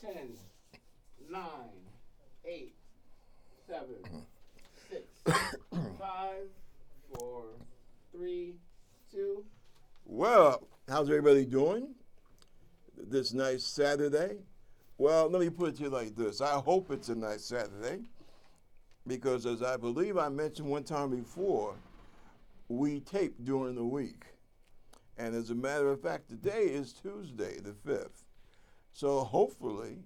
10, 9, 8, 7, 6, 5, 4, 3, 2. Well, how's everybody doing this nice Saturday? Well, let me put it to you like this. I hope it's a nice Saturday because, as I believe I mentioned one time before, we tape during the week. And as a matter of fact, today is Tuesday, the 5th. So hopefully,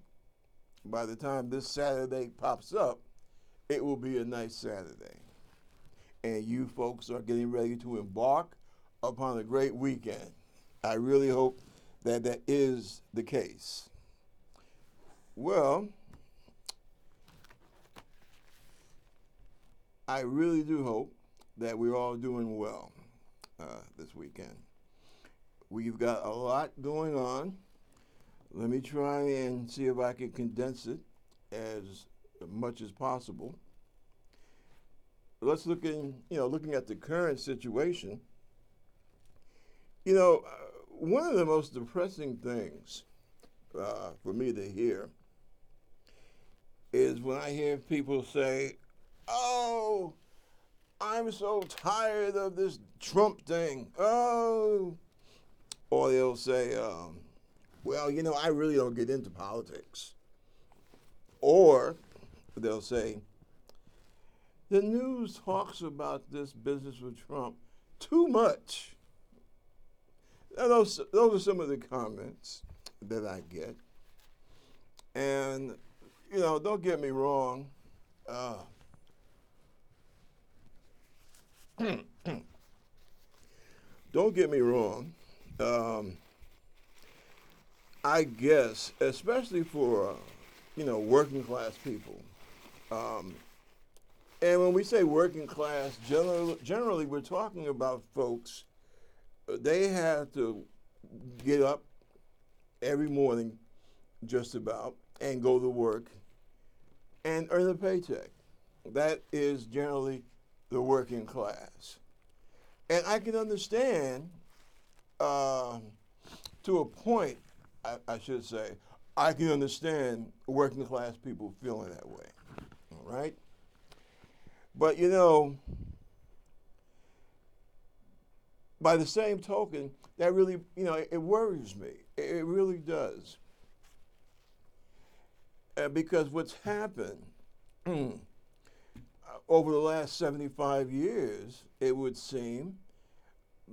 by the time this Saturday pops up, it will be a nice Saturday. And you folks are getting ready to embark upon a great weekend. I really hope that that is the case. Well, I really do hope that we're all doing well this weekend. We've got a lot going on. Let me try and see if I can condense it as much as possible. Let's looking at the current situation. One of the most depressing things for me to hear is when I hear people say, "Oh, I'm so tired of this Trump thing." Oh, or they'll say, "Well, I really don't get into politics." Or they'll say, "The news talks about this business with Trump too much." And those are some of the comments that I get. And, don't get me wrong. Don't get me wrong. I guess, especially for, working class people. And when we say working class, generally we're talking about folks. They have to get up every morning, just about, and go to work and earn a paycheck. That is generally the working class. And I can understand, to a point, I should say, I can understand working class people feeling that way. All right? But, by the same token, that really, it worries me. It really does. Because what's happened over the last 75 years, it would seem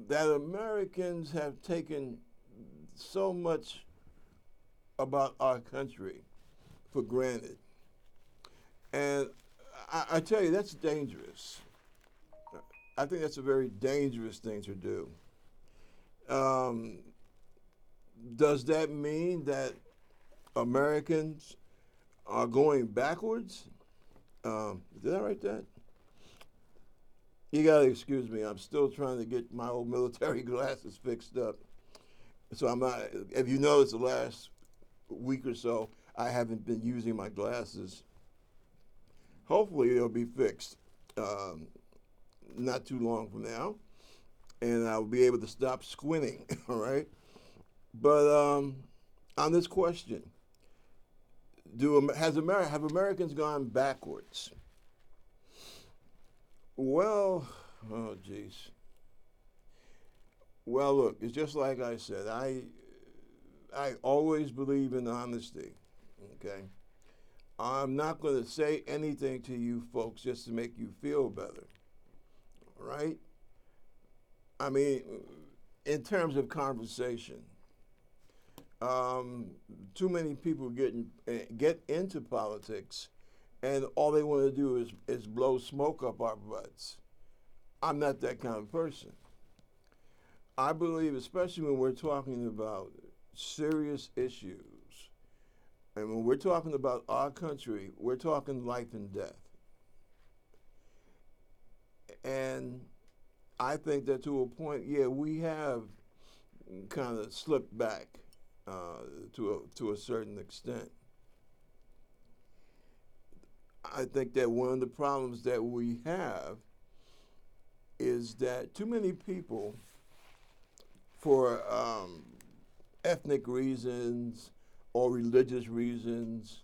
that Americans have taken so much about our country for granted. And I tell you, that's dangerous. I think that's a very dangerous thing to do. Does that mean that Americans are going backwards? Did I write that? You gotta excuse me. I'm still trying to get my old military glasses fixed up. So I'm not. If you notice, the last week or so, I haven't been using my glasses. Hopefully, they'll be fixed. Not too long from now, and I'll be able to stop squinting. All right, but on this question, have Americans gone backwards? Well, oh geez. Well, look, it's just like I said. I always believe in honesty. Okay, I'm not going to say anything to you folks just to make you feel better. Right? I mean, in terms of conversation, too many people get into politics, and all they want to do is blow smoke up our butts. I'm not that kind of person. I believe, especially when we're talking about serious issues, and when we're talking about our country, we're talking life and death. And I think that to a point, yeah, we have kind of slipped back to a certain extent. I think that one of the problems that we have is that too many people, for ethnic reasons or religious reasons,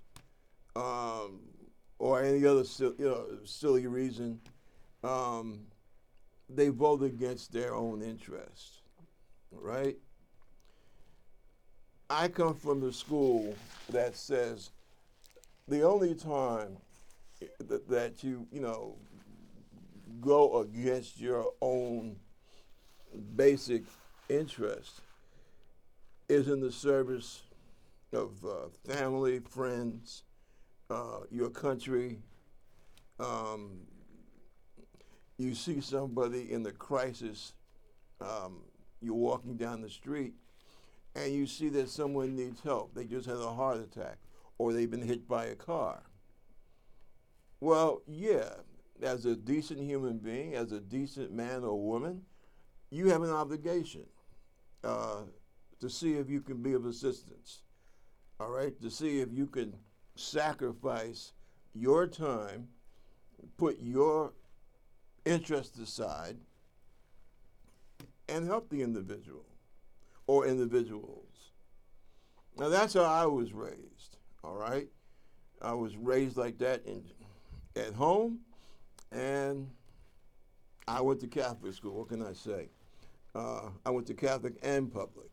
or any other silly reason, they vote against their own interest, right? I come from the school that says the only time that you go against your own basic interest is in the service of family, friends, your country. You see somebody in the crisis, you're walking down the street, and you see that someone needs help. They just had a heart attack, or they've been hit by a car. Well, yeah, as a decent human being, as a decent man or woman, you have an obligation to see if you can be of assistance, all right? To see if you can sacrifice your time, put your interest aside, and help the individual or individuals. Now, that's how I was raised, all right? I was raised like that at home, and I went to Catholic school. What can I say? I went to Catholic and public.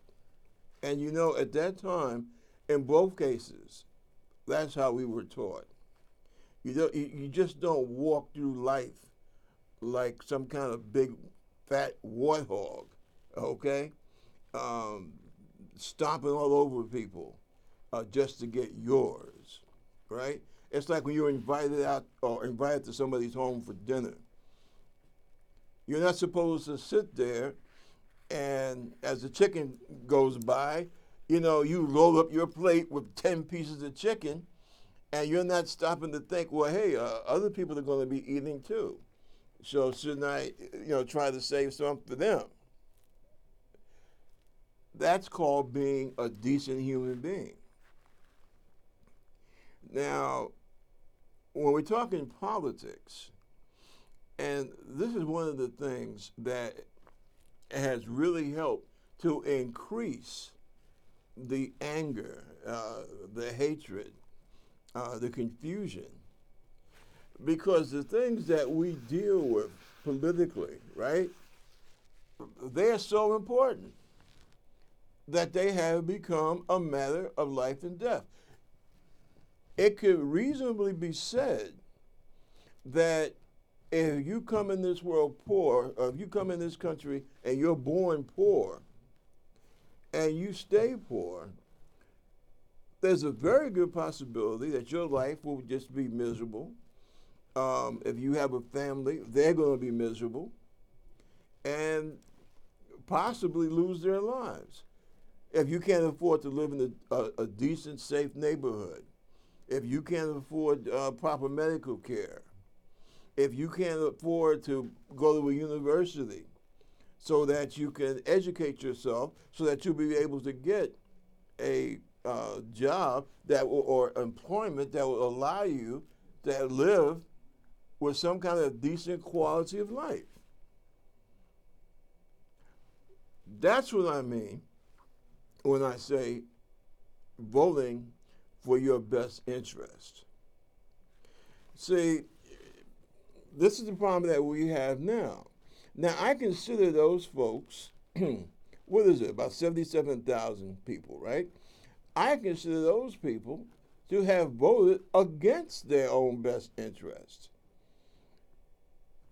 And at that time, in both cases, that's how we were taught. You just don't walk through life like some kind of big, fat warthog, okay? Stomping all over people just to get yours, right? It's like when you're invited out or invited to somebody's home for dinner. You're not supposed to sit there and as the chicken goes by, you load up your plate with 10 pieces of chicken, and you're not stopping to think, well, hey, other people are going to be eating too. So shouldn't I, try to save some for them? That's called being a decent human being. Now, when we're talking politics, and this is one of the things that has really helped to increase the anger, the hatred, the confusion, because the things that we deal with politically, right, they're so important that they have become a matter of life and death. It could reasonably be said that if you come in this world poor, or if you come in this country and you're born poor, and you stay poor, there's a very good possibility that your life will just be miserable. If you have a family, they're going to be miserable and possibly lose their lives. If you can't afford to live in a decent, safe neighborhood, if you can't afford proper medical care, if you can't afford to go to a university so that you can educate yourself, so that you'll be able to get a job or employment that will allow you to live with some kind of decent quality of life. That's what I mean when I say voting for your best interest. See, this is the problem that we have now. Now, I consider those folks, what is it, about 77,000 people, right? I consider those people to have voted against their own best interest.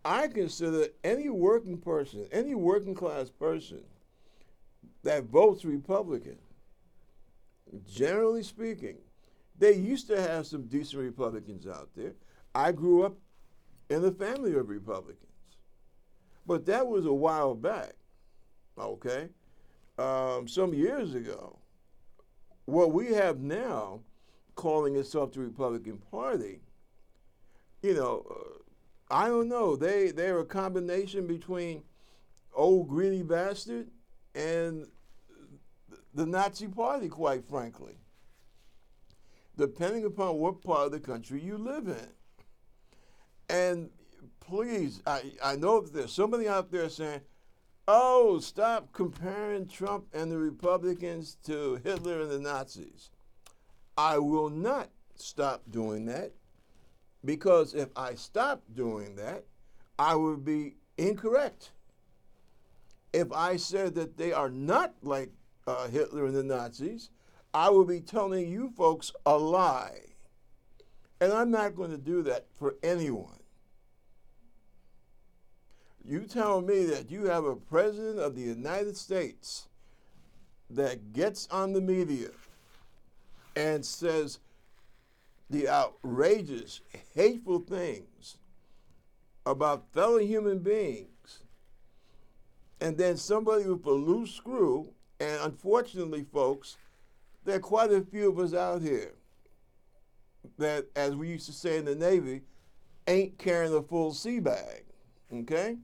I consider any working person, any working class person that votes Republican, generally speaking, they used to have some decent Republicans out there. I grew up in a family of Republicans. But that was a while back, okay? Some years ago. What we have now, calling itself the Republican Party, I don't know. They're a combination between old greedy bastard and the Nazi Party, quite frankly, depending upon what part of the country you live in. And please, I know that there's somebody out there saying, oh, stop comparing Trump and the Republicans to Hitler and the Nazis. I will not stop doing that, because if I stop doing that, I would be incorrect. If I said that they are not like Hitler and the Nazis, I would be telling you folks a lie. And I'm not going to do that for anyone. You tell me that you have a president of the United States that gets on the media and says the outrageous, hateful things about fellow human beings, and then somebody with a loose screw, and unfortunately, folks, there are quite a few of us out here that, as we used to say in the Navy, ain't carrying a full sea bag, okay?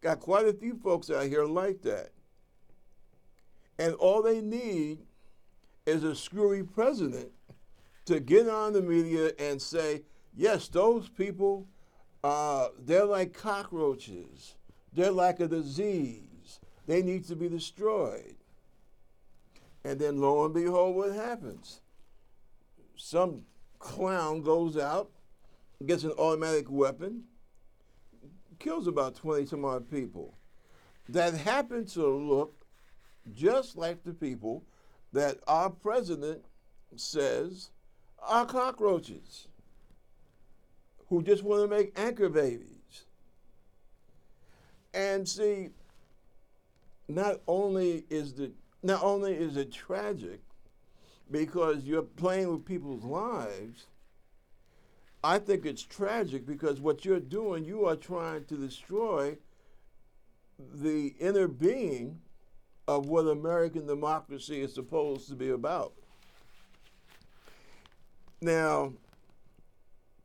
Got quite a few folks out here like that. And all they need is a screwy president to get on the media and say, yes, those people, they're like cockroaches. They're like a disease. They need to be destroyed. And then lo and behold, what happens? Some clown goes out, gets an automatic weapon, kills about 20 some odd people that happen to look just like the people that our president says are cockroaches, who just want to make anchor babies. And see, not only is it tragic because you're playing with people's lives, I think it's tragic because what you're doing, you are trying to destroy the inner being of what American democracy is supposed to be about. Now,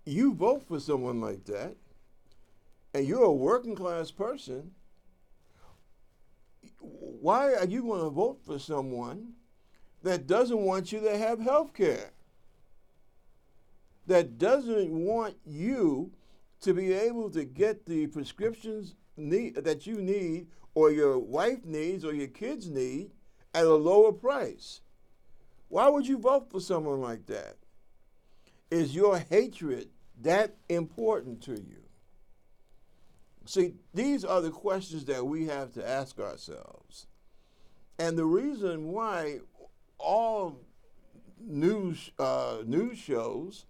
you vote for someone like that, and you're a working class person. Why are you going to vote for someone that doesn't want you to have health care? That doesn't want you to be able to get the prescriptions that you need, or your wife needs, or your kids need, at a lower price? Why would you vote for someone like that? Is your hatred that important to you? See, these are the questions that we have to ask ourselves. And the reason why all news shows,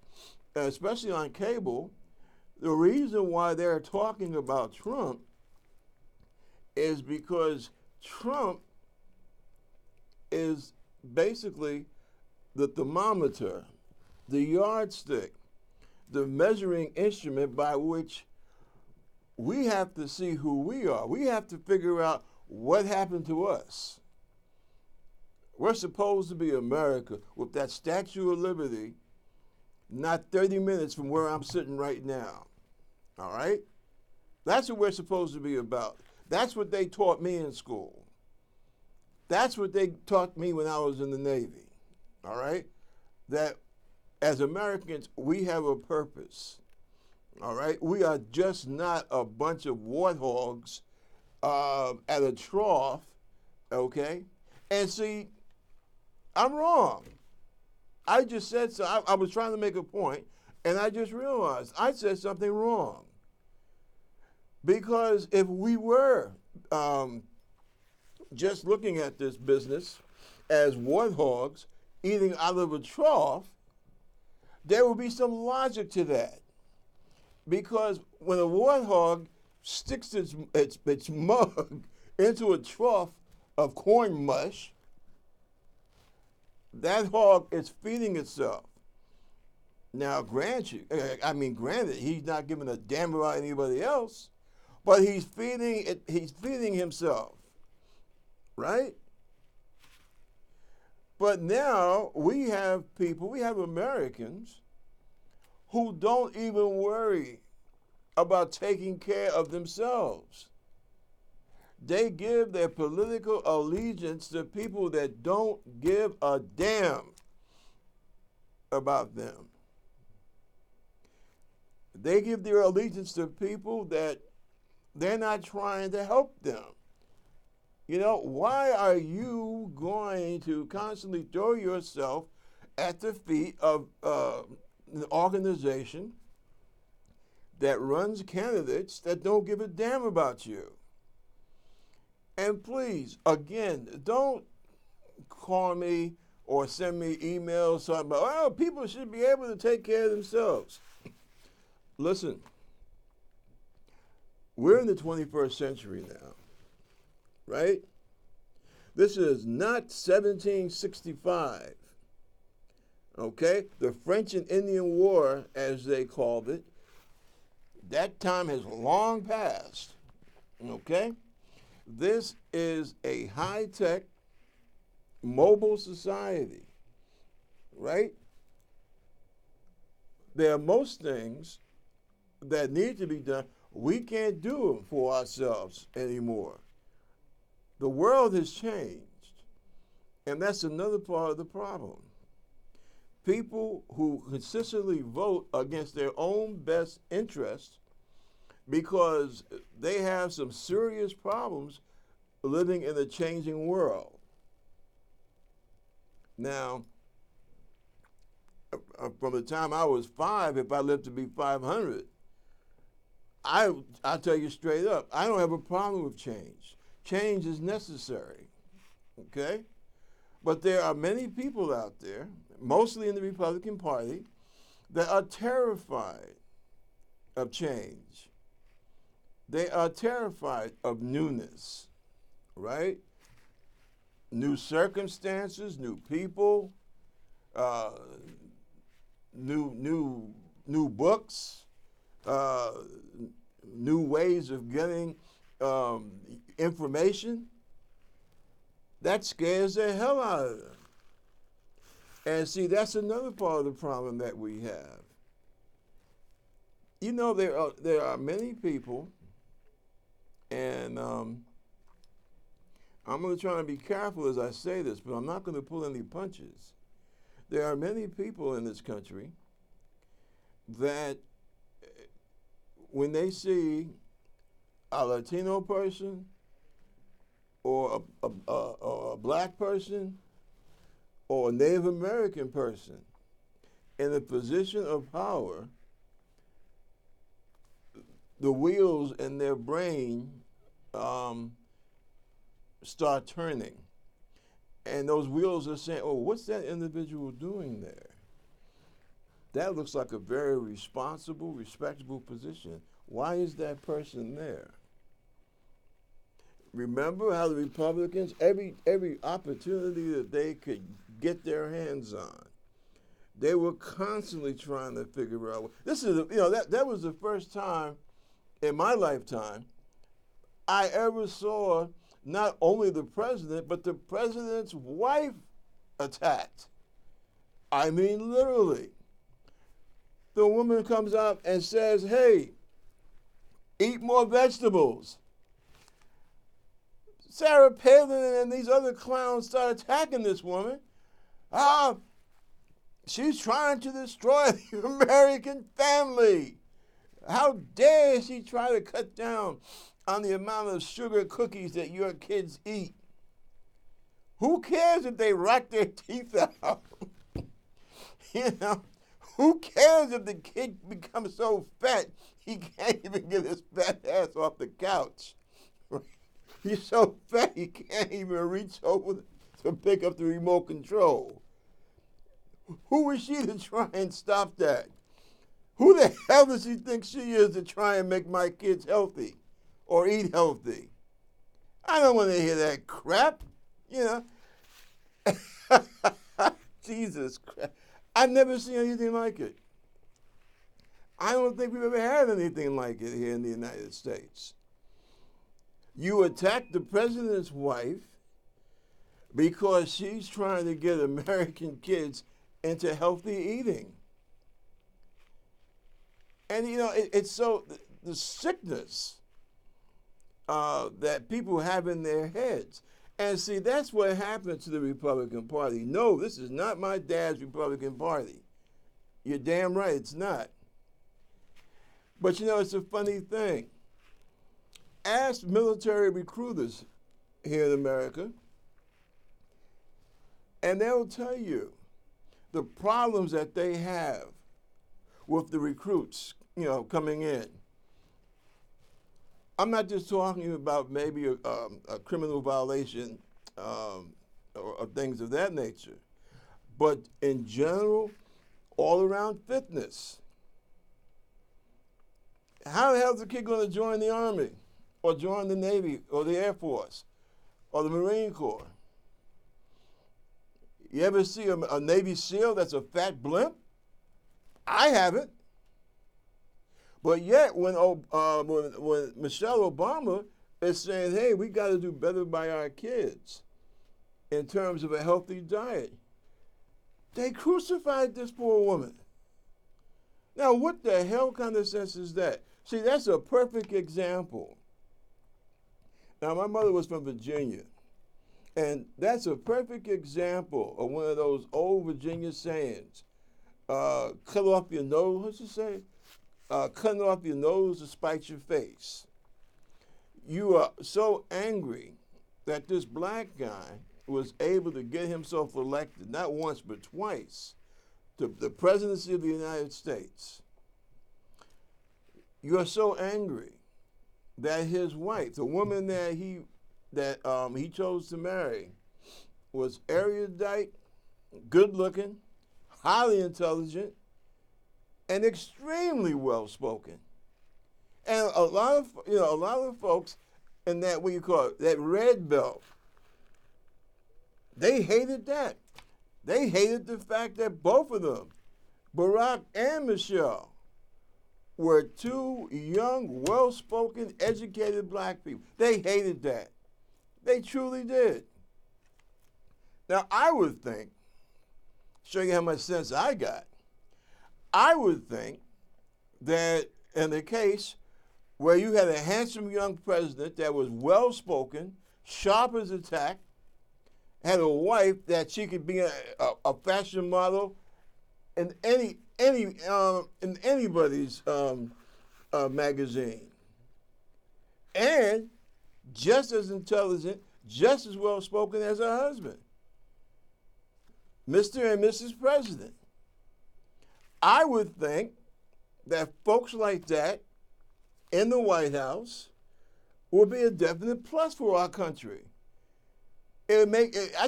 especially on cable, the reason why they're talking about Trump is because Trump is basically the thermometer, the yardstick, the measuring instrument by which we have to see who we are. We have to figure out what happened to us. We're supposed to be America with that Statue of Liberty not 30 minutes from where I'm sitting right now. All right? That's what we're supposed to be about. That's what they taught me in school. That's what they taught me when I was in the Navy. All right? That as Americans, we have a purpose. All right? We are just not a bunch of warthogs at a trough, okay? And see, I'm wrong. I just said so. I was trying to make a point, and I just realized I said something wrong. Because if we were just looking at this business as warthogs eating out of a trough, there would be some logic to that. Because when a warthog sticks its mug into a trough of corn mush, that hog is feeding itself. Now, granted, he's not giving a damn about anybody else, but he's feeding himself, right? But now we have Americans who don't even worry about taking care of themselves. They give their political allegiance to people that don't give a damn about them. They give their allegiance to people that they're not trying to help them. You know, why are you going to constantly throw yourself at the feet of an organization that runs candidates that don't give a damn about you. And please, again, don't call me or send me emails talking about, oh, people should be able to take care of themselves. Listen, we're in the 21st century now, right? This is not 1765, okay? The French and Indian War, as they called it, that time has long passed, okay? This is a high-tech, mobile society, right? There are most things that need to be done. We can't do them for ourselves anymore. The world has changed, and that's another part of the problem. People who consistently vote against their own best interest because they have some serious problems living in a changing world. Now, from the time I was 5, if I lived to be 500, I'll tell you straight up, I don't have a problem with change. Change is necessary, okay? But there are many people out there, mostly in the Republican Party, that are terrified of change. They are terrified of newness, right? New circumstances, new people, new books, new ways of getting information. That scares the hell out of them. And see, that's another part of the problem that we have. You know, there are many people, and I'm going to try to be careful as I say this, but I'm not going to pull any punches. There are many people in this country that when they see a Latino person or a black person or a Native American person in a position of power, the wheels in their brain start turning. And those wheels are saying, oh, what's that individual doing there? That looks like a very responsible, respectable position. Why is that person there? Remember how the Republicans, every opportunity that they could get their hands on, they were constantly trying to figure out. This is, that was the first time in my lifetime I ever saw not only the president, but the president's wife attacked. I mean, literally. The woman comes out and says, hey, eat more vegetables. Sarah Palin and these other clowns start attacking this woman. She's trying to destroy the American family. How dare she try to cut down on the amount of sugar cookies that your kids eat? Who cares if they rot their teeth out? Who cares if the kid becomes so fat he can't even get his fat ass off the couch? He's so fat he can't even reach over to pick up the remote control. Who is she to try and stop that? Who the hell does she think she is to try and make my kids healthy or eat healthy? I don't want to hear that crap, Jesus Christ. I've never seen anything like it. I don't think we've ever had anything like it here in the United States. You attack the president's wife because she's trying to get American kids into healthy eating. And, it's so, the sickness that people have in their heads. And see, that's what happened to the Republican Party. No, this is not my dad's Republican Party. You're damn right, it's not. But it's a funny thing. Ask military recruiters here in America, and they'll tell you the problems that they have with the recruits, coming in. I'm not just talking about maybe a criminal violation or things of that nature, but in general, all around fitness. How the hell is a kid going to join the Army or join the Navy or the Air Force or the Marine Corps? You ever see a Navy SEAL that's a fat blimp? I haven't. But yet, when Michelle Obama is saying, hey, we got to do better by our kids in terms of a healthy diet, they crucified this poor woman. Now, what the hell kind of sense is that? See, that's a perfect example. Now, my mother was from Virginia, and that's a perfect example of one of those old Virginia sayings. Cut off your nose, what's it say? Cutting off your nose to spite your face. You are so angry that this black guy was able to get himself elected, not once but twice, to the presidency of the United States. You are so angry that his wife, the woman that he chose to marry, was erudite, good-looking, highly intelligent, and extremely well-spoken. And a lot of folks in that, what you call it, that red belt, they hated that. They hated the fact that both of them, Barack and Michelle, were two young, well-spoken, educated black people. They hated that. They truly did. Now, I would think, show you how much sense I got, I would think that in the case where you had a handsome young president that was well-spoken, sharp as a tack, had a wife that she could be a fashion model in anybody's magazine, and just as intelligent, just as well-spoken as her husband, Mr. and Mrs. President. I would think that folks like that in the White House would be a definite plus for our country. I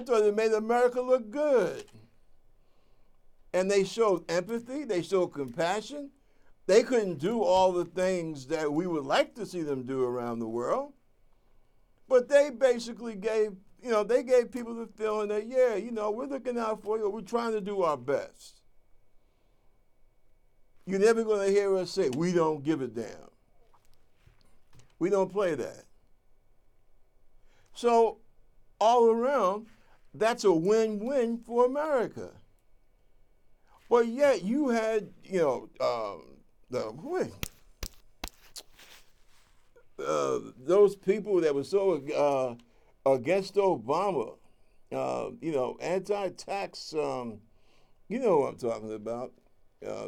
thought it made America look good. And they showed empathy, they showed compassion. They couldn't do all the things that we would like to see them do around the world. But they basically gave people the feeling that, we're looking out for you, we're trying to do our best. You're never going to hear us say, we don't give a damn. We don't play that. So, all around, that's a win-win for America. But yet, you had, those people that were so against Obama, anti-tax, you know what I'm talking about.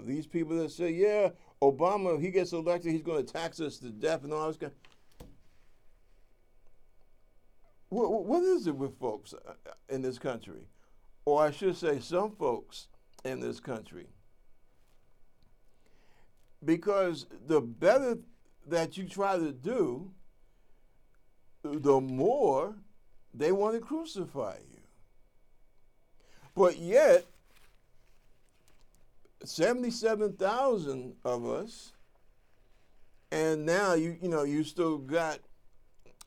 These people that say, yeah, Obama, if he gets elected, he's going to tax us to death and all this kind. What is it with folks in this country? Or I should say some folks in this country. Because the better that you try to do, the more they want to crucify you. But yet, 77,000 of us, and now you still got,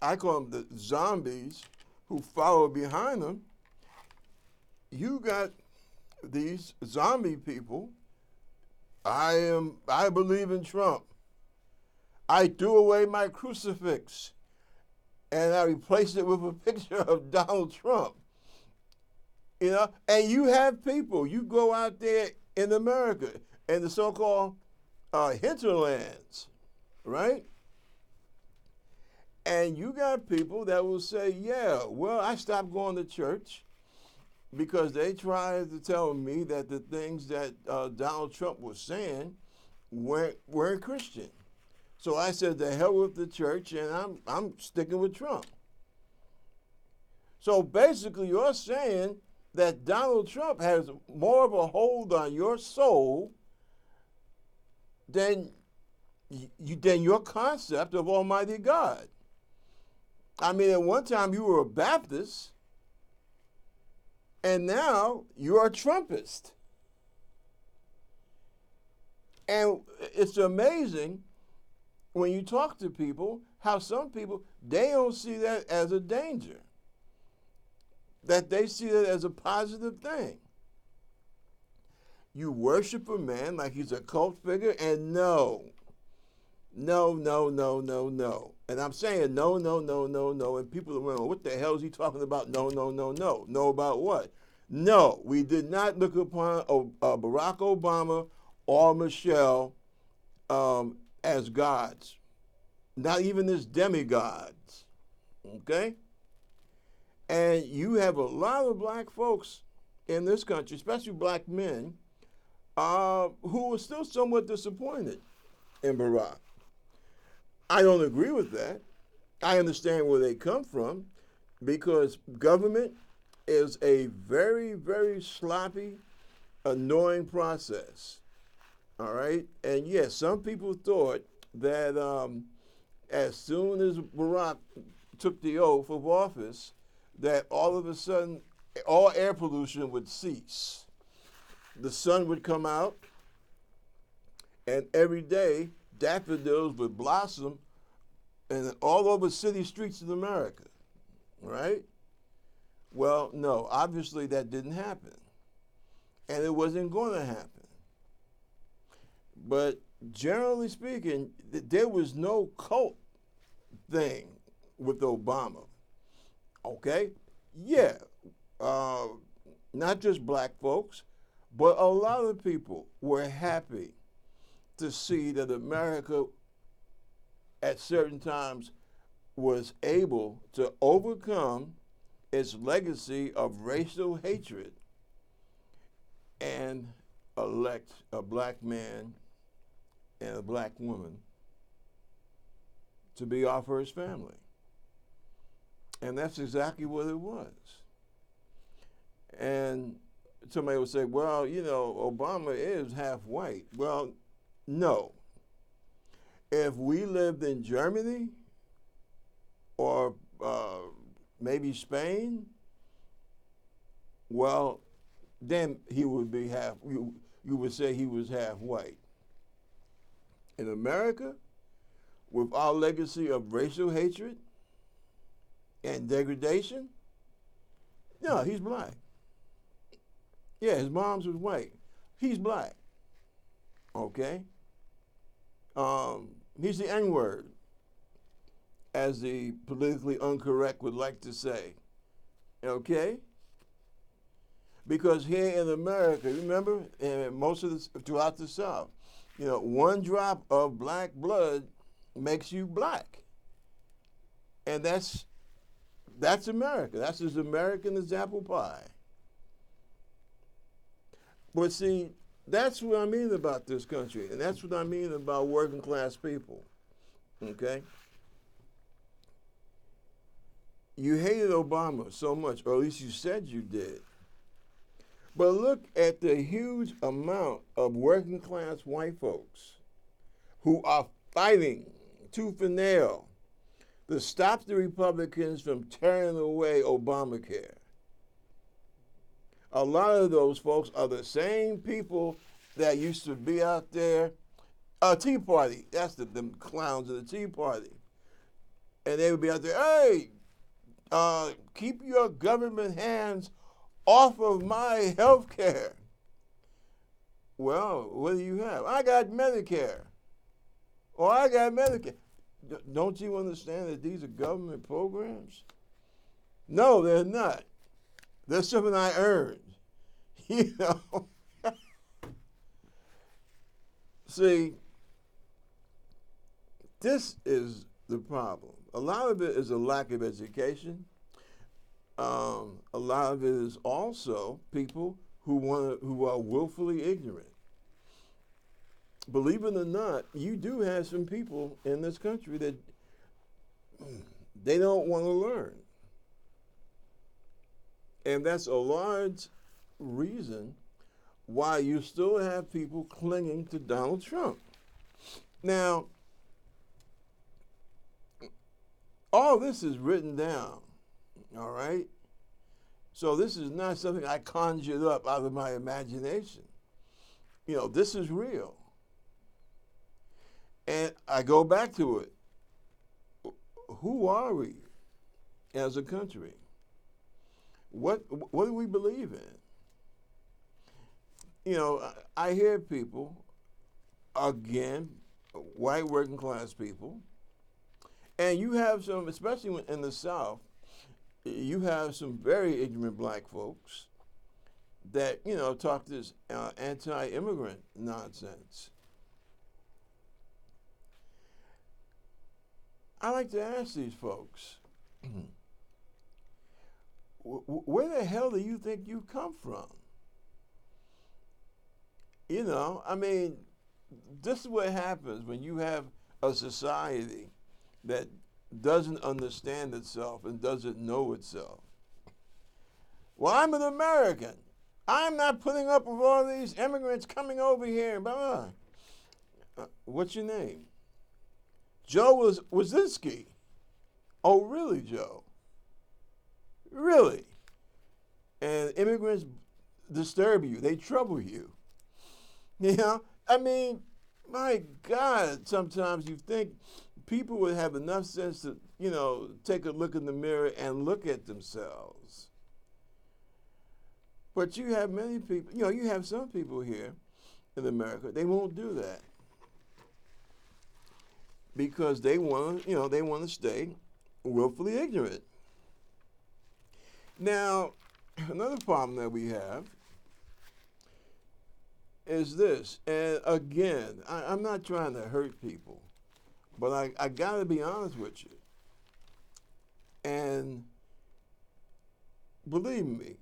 I call them the zombies who follow behind them. You got these zombie people. I believe in Trump. I threw away my crucifix and I replaced it with a picture of Donald Trump. And you have people, you go out there in America, in the so-called hinterlands, right? And you got people that will say, yeah, well, I stopped going to church because they tried to tell me that the things that Donald Trump was saying weren't Christian. So I said, the hell with the church, and I'm sticking with Trump. So basically, you're saying that Donald Trump has more of a hold on your soul than than your concept of Almighty God. I mean, at one time you were a Baptist, and now you're a Trumpist. And it's amazing when you talk to people how some people, they don't see that as a danger, that they see it as a positive thing. You worship a man like he's a cult figure, and no. And I'm saying no. And people are wondering, what the hell is he talking about? No. No about what? No, we did not look upon Barack Obama or Michelle as gods, not even as demigods, okay? And you have a lot of black folks in this country, especially black men, who are still somewhat disappointed in Barack. I don't agree with that. I understand where they come from, because government is a very, very sloppy, annoying process. All right? And yes, some people thought that as soon as Barack took the oath of office, that all of a sudden all air pollution would cease. The sun would come out, and every day daffodils would blossom and all over city streets in America, right? Well, no, obviously that didn't happen, and it wasn't going to happen. But generally speaking, there was no cult thing with Obama, okay? Yeah, not just black folks, but a lot of people were happy to see that America at certain times was able to overcome its legacy of racial hatred and elect a black man and a black woman to be our first family. And that's exactly what it was. And somebody would say, well, you know, Obama is half white. Well, no. If we lived in Germany or maybe Spain, well, then he would be half, you would say he was half white. In America, with our legacy of racial hatred and degradation, no, he's black. Yeah, his mom's was white. He's black. Okay? He's the N-word, as the politically incorrect would like to say. Okay? Because here in America, remember, and most of this throughout the South, you know, one drop of black blood makes you black. And that's America. That's as American as apple pie. But see, that's what I mean about this country, and that's what I mean about working class people, okay? You hated Obama so much, or at least you said you did. But look at the huge amount of working class white folks who are fighting tooth and nail to stop the Republicans from tearing away Obamacare. A lot of those folks are the same people that used to be out there. Tea Party, that's them clowns of the Tea Party. And they would be out there, hey, keep your government hands off of my health care. Well, what do you have? I got Medicare. Or I got Medicare. Don't you understand that these are government programs? No, they're not. That's something I earned. You know? See, this is the problem. A lot of it is a lack of education. A lot of it is also people who are willfully ignorant. Believe it or not, you do have some people in this country that they don't want to learn. And that's a large reason why you still have people clinging to Donald Trump. Now, all this is written down, all right? So this is not something I conjured up out of my imagination. This is real. And I go back to it. Who are we as a country? What do we believe in? I hear people, again, white working class people, and you have some, especially in the South, you have some very ignorant black folks that, talk this anti-immigrant nonsense. I like to ask these folks, where the hell do you think you come from? This is what happens when you have a society that doesn't understand itself and doesn't know itself. Well, I'm an American. I'm not putting up with all these immigrants coming over here. Blah, blah. What's your name? Joe Wazinski. Oh, really, Joe? Really? And immigrants disturb you. They trouble you. My God, sometimes you think people would have enough sense to, take a look in the mirror and look at themselves. But you have many people, you have some people here in America, they won't do that. Because they want to stay willfully ignorant. Now, another problem that we have is this, and again, I'm not trying to hurt people, but I got to be honest with you. And believe me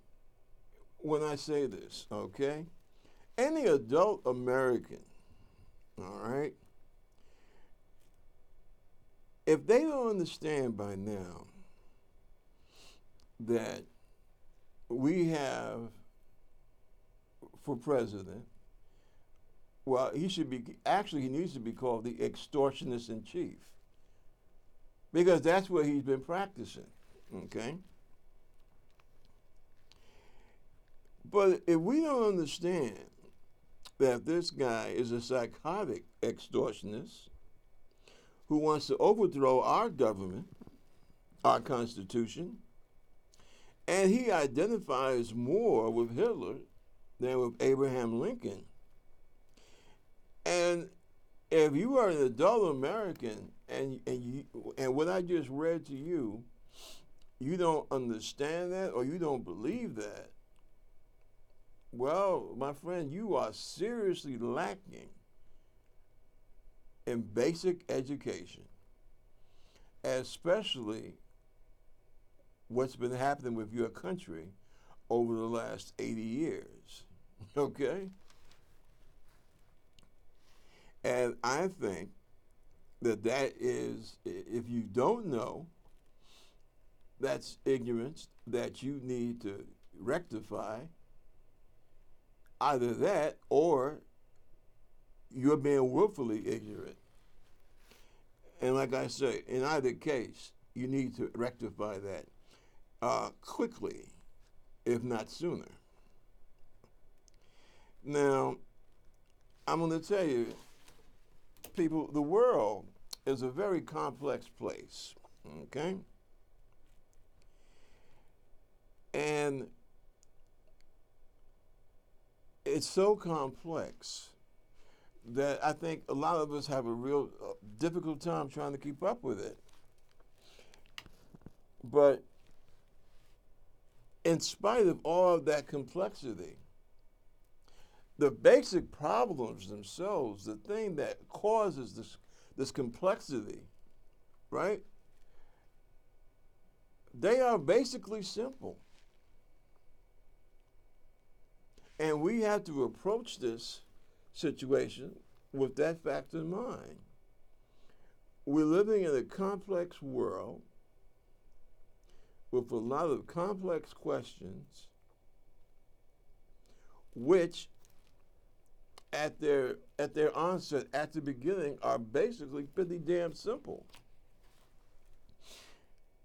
when I say this, okay? Any adult American, all right, if they don't understand by now that we have for president, well, he needs to be called the extortionist in chief. Because that's what he's been practicing, okay? But if we don't understand that this guy is a psychotic extortionist who wants to overthrow our government, our Constitution, and he identifies more with Hitler than with Abraham Lincoln. And if you are an adult American and what I just read to you, you don't understand that or you don't believe that, well, my friend, you are seriously lacking in basic education, especially what's been happening with your country over the last 80 years, okay? And I think that is, if you don't know, that's ignorance that you need to rectify. Either that or you're being willfully ignorant. And like I say, in either case, you need to rectify that quickly, if not sooner. Now, I'm going to tell you, people, the world is a very complex place, okay? And it's so complex that I think a lot of us have a real difficult time trying to keep up with it. But in spite of all of that complexity, the basic problems themselves, the thing that causes this complexity, right? They are basically simple. And we have to approach this situation with that fact in mind. We're living in a complex world with a lot of complex questions, which at their onset, at the beginning, are basically pretty damn simple.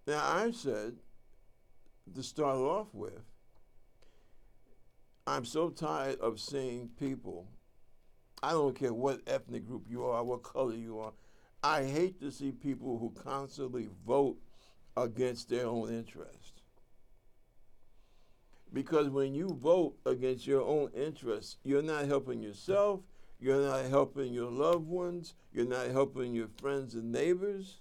Now, I said, to start off with, I'm so tired of seeing people, I don't care what ethnic group you are, what color you are, I hate to see people who constantly vote against their own interest. Because when you vote against your own interests, you're not helping yourself, you're not helping your loved ones, you're not helping your friends and neighbors.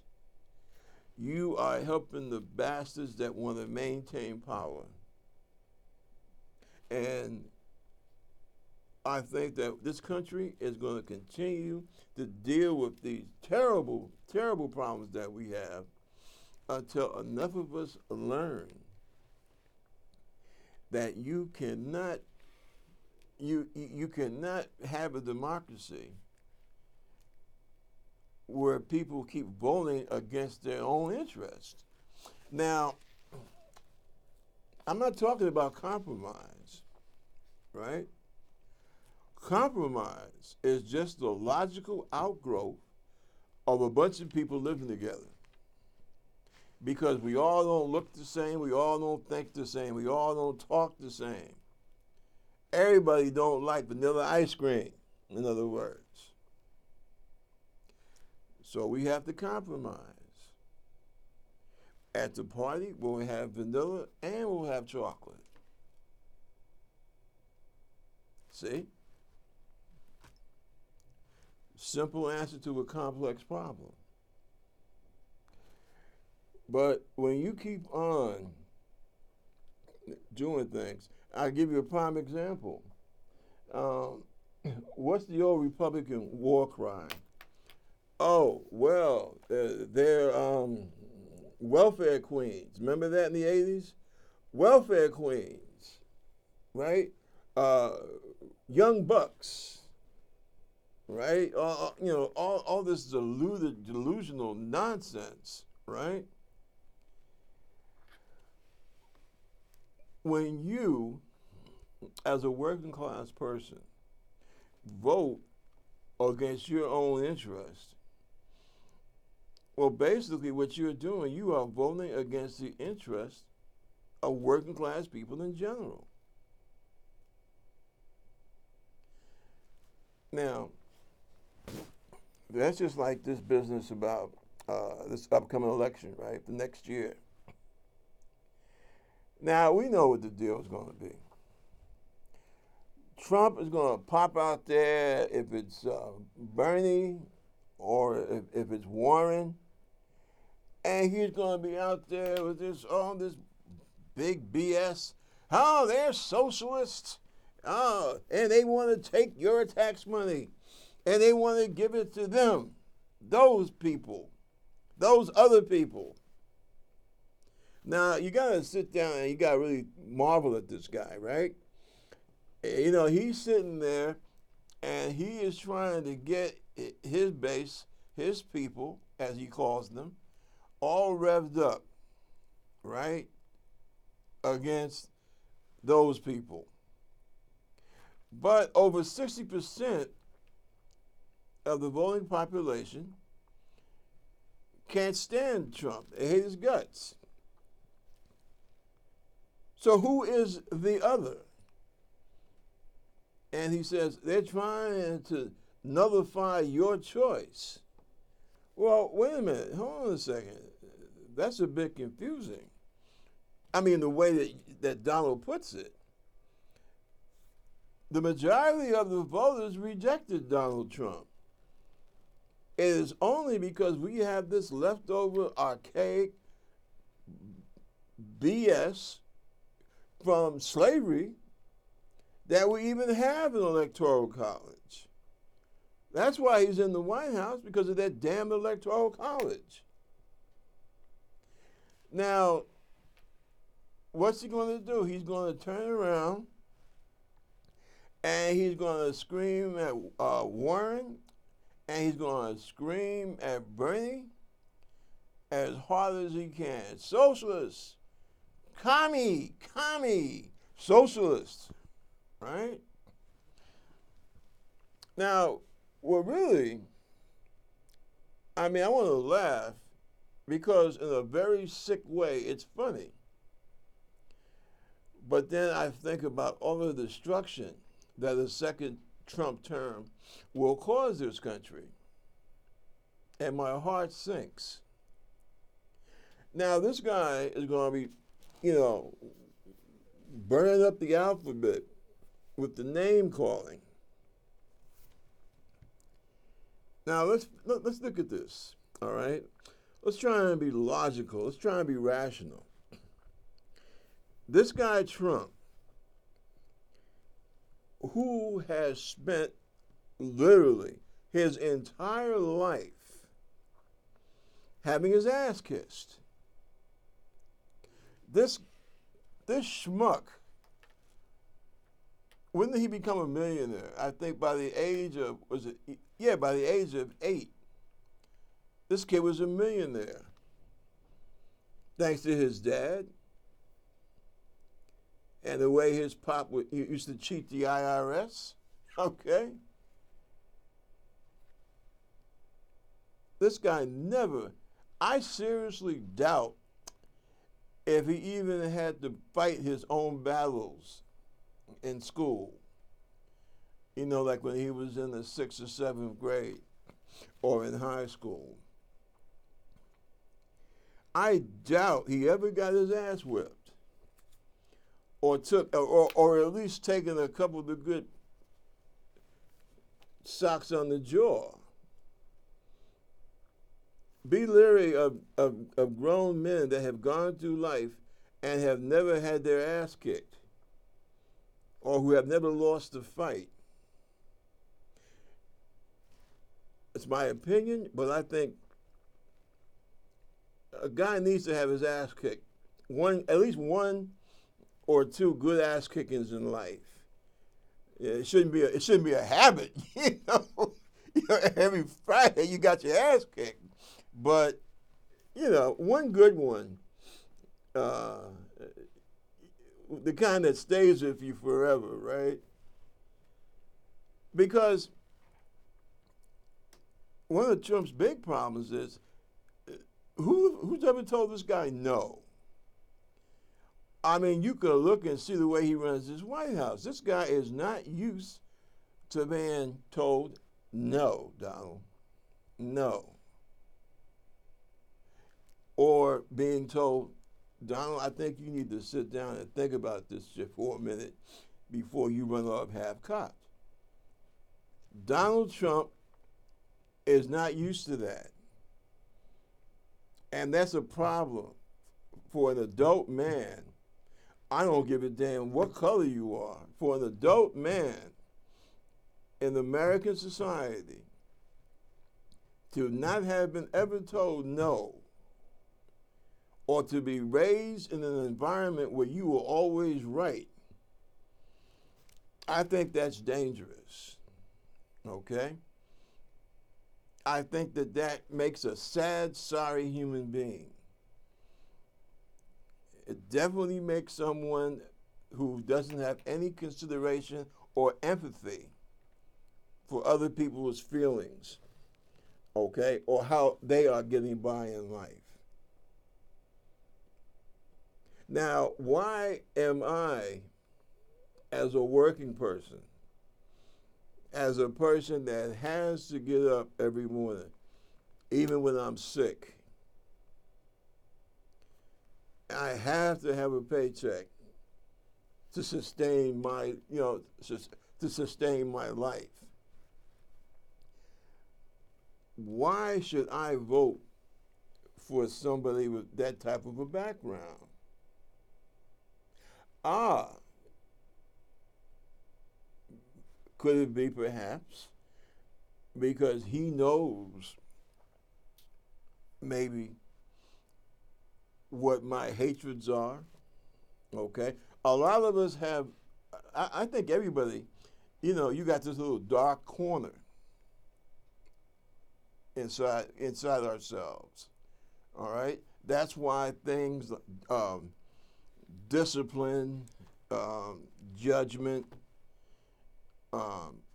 You are helping the bastards that want to maintain power. And I think that this country is going to continue to deal with these terrible, terrible problems that we have until enough of us learn that you cannot have a democracy where people keep voting against their own interest. Now, I'm not talking about compromise, right? Compromise is just the logical outgrowth of a bunch of people living together. Because we all don't look the same, we all don't think the same, we all don't talk the same. Everybody don't like vanilla ice cream, in other words. So we have to compromise. At the party, we'll have vanilla and we'll have chocolate. See? Simple answer to a complex problem. But when you keep on doing things, I'll give you a prime example. What's the old Republican war cry? Oh, well, they're welfare queens. Remember that in the 80s? Welfare queens, right? Young bucks, right? All this delusional nonsense, right? When you, as a working class person, vote against your own interest, well, basically what you're doing, you are voting against the interest of working class people in general. Now, that's just like this business about this upcoming election, right? The next year. Now, we know what the deal is going to be. Trump is going to pop out there if it's Bernie or if it's Warren, and he's going to be out there with this big BS. Oh, they're socialists. Oh, and they want to take your tax money, and they want to give it to them. Those people, those other people. Now, you got to sit down and you got to really marvel at this guy, right? You know, he's sitting there and he is trying to get his base, his people, as he calls them, all revved up, right, against those people. But over 60% of the voting population can't stand Trump. They hate his guts. So who is the other? And he says, they're trying to nullify your choice. Well, wait a minute. Hold on a second. That's a bit confusing. I mean, the way that Donald puts it. The majority of the voters rejected Donald Trump. It is only because we have this leftover archaic BS from slavery that we even have an electoral college. That's why he's in the White House, because of that damn electoral college. Now, what's he going to do? He's going to turn around and he's going to scream at Warren, and he's going to scream at Bernie as hard as he can. Socialists, commie, socialists, right? Now, well, really, I mean, I want to laugh because in a very sick way, it's funny. But then I think about all the destruction that a second Trump term will cause this country. And my heart sinks. Now, this guy is going to be, burning up the alphabet with the name calling. Now, let's look at this, all right? Let's try and be logical. Let's try and be rational. This guy, Trump, who has spent literally his entire life having his ass kissed. This schmuck, when did he become a millionaire? I think by the age of, by the age of 8. This kid was a millionaire. Thanks to his dad and the way his pop used to cheat the IRS, okay? This guy never, I seriously doubt if he even had to fight his own battles in school. Like when he was in the 6th or 7th grade or in high school. I doubt he ever got his ass whipped or at least taken a couple of the good socks on the jaw. Be leery of grown men that have gone through life and have never had their ass kicked or who have never lost a fight. It's my opinion, but I think a guy needs to have his ass kicked. At least one or two good ass kickings in life. It shouldn't be a habit, Every Friday you got your ass kicked. But, one good one, the kind that stays with you forever, right? Because one of Trump's big problems is, who's ever told this guy no? I mean, you could look and see the way he runs his White House. This guy is not used to being told no, Donald, no. Or being told, Donald, I think you need to sit down and think about this just for a minute before you run off half-cocked. Donald Trump is not used to that. And that's a problem for an adult man. I don't give a damn what color you are. For an adult man in American society to not have been ever told no, or to be raised in an environment where you were always right, I think that's dangerous, okay? I think that makes a sad, sorry human being. It definitely makes someone who doesn't have any consideration or empathy for other people's feelings, okay, or how they are getting by in life. Now, why am I, as a working person, as a person that has to get up every morning, even when I'm sick, I have to have a paycheck to sustain my, to sustain my life. Why should I vote for somebody with that type of a background? Could it be perhaps because he knows maybe what my hatreds are? Okay. A lot of us have, I think everybody, you got this little dark corner inside ourselves. All right. That's why things discipline, judgment,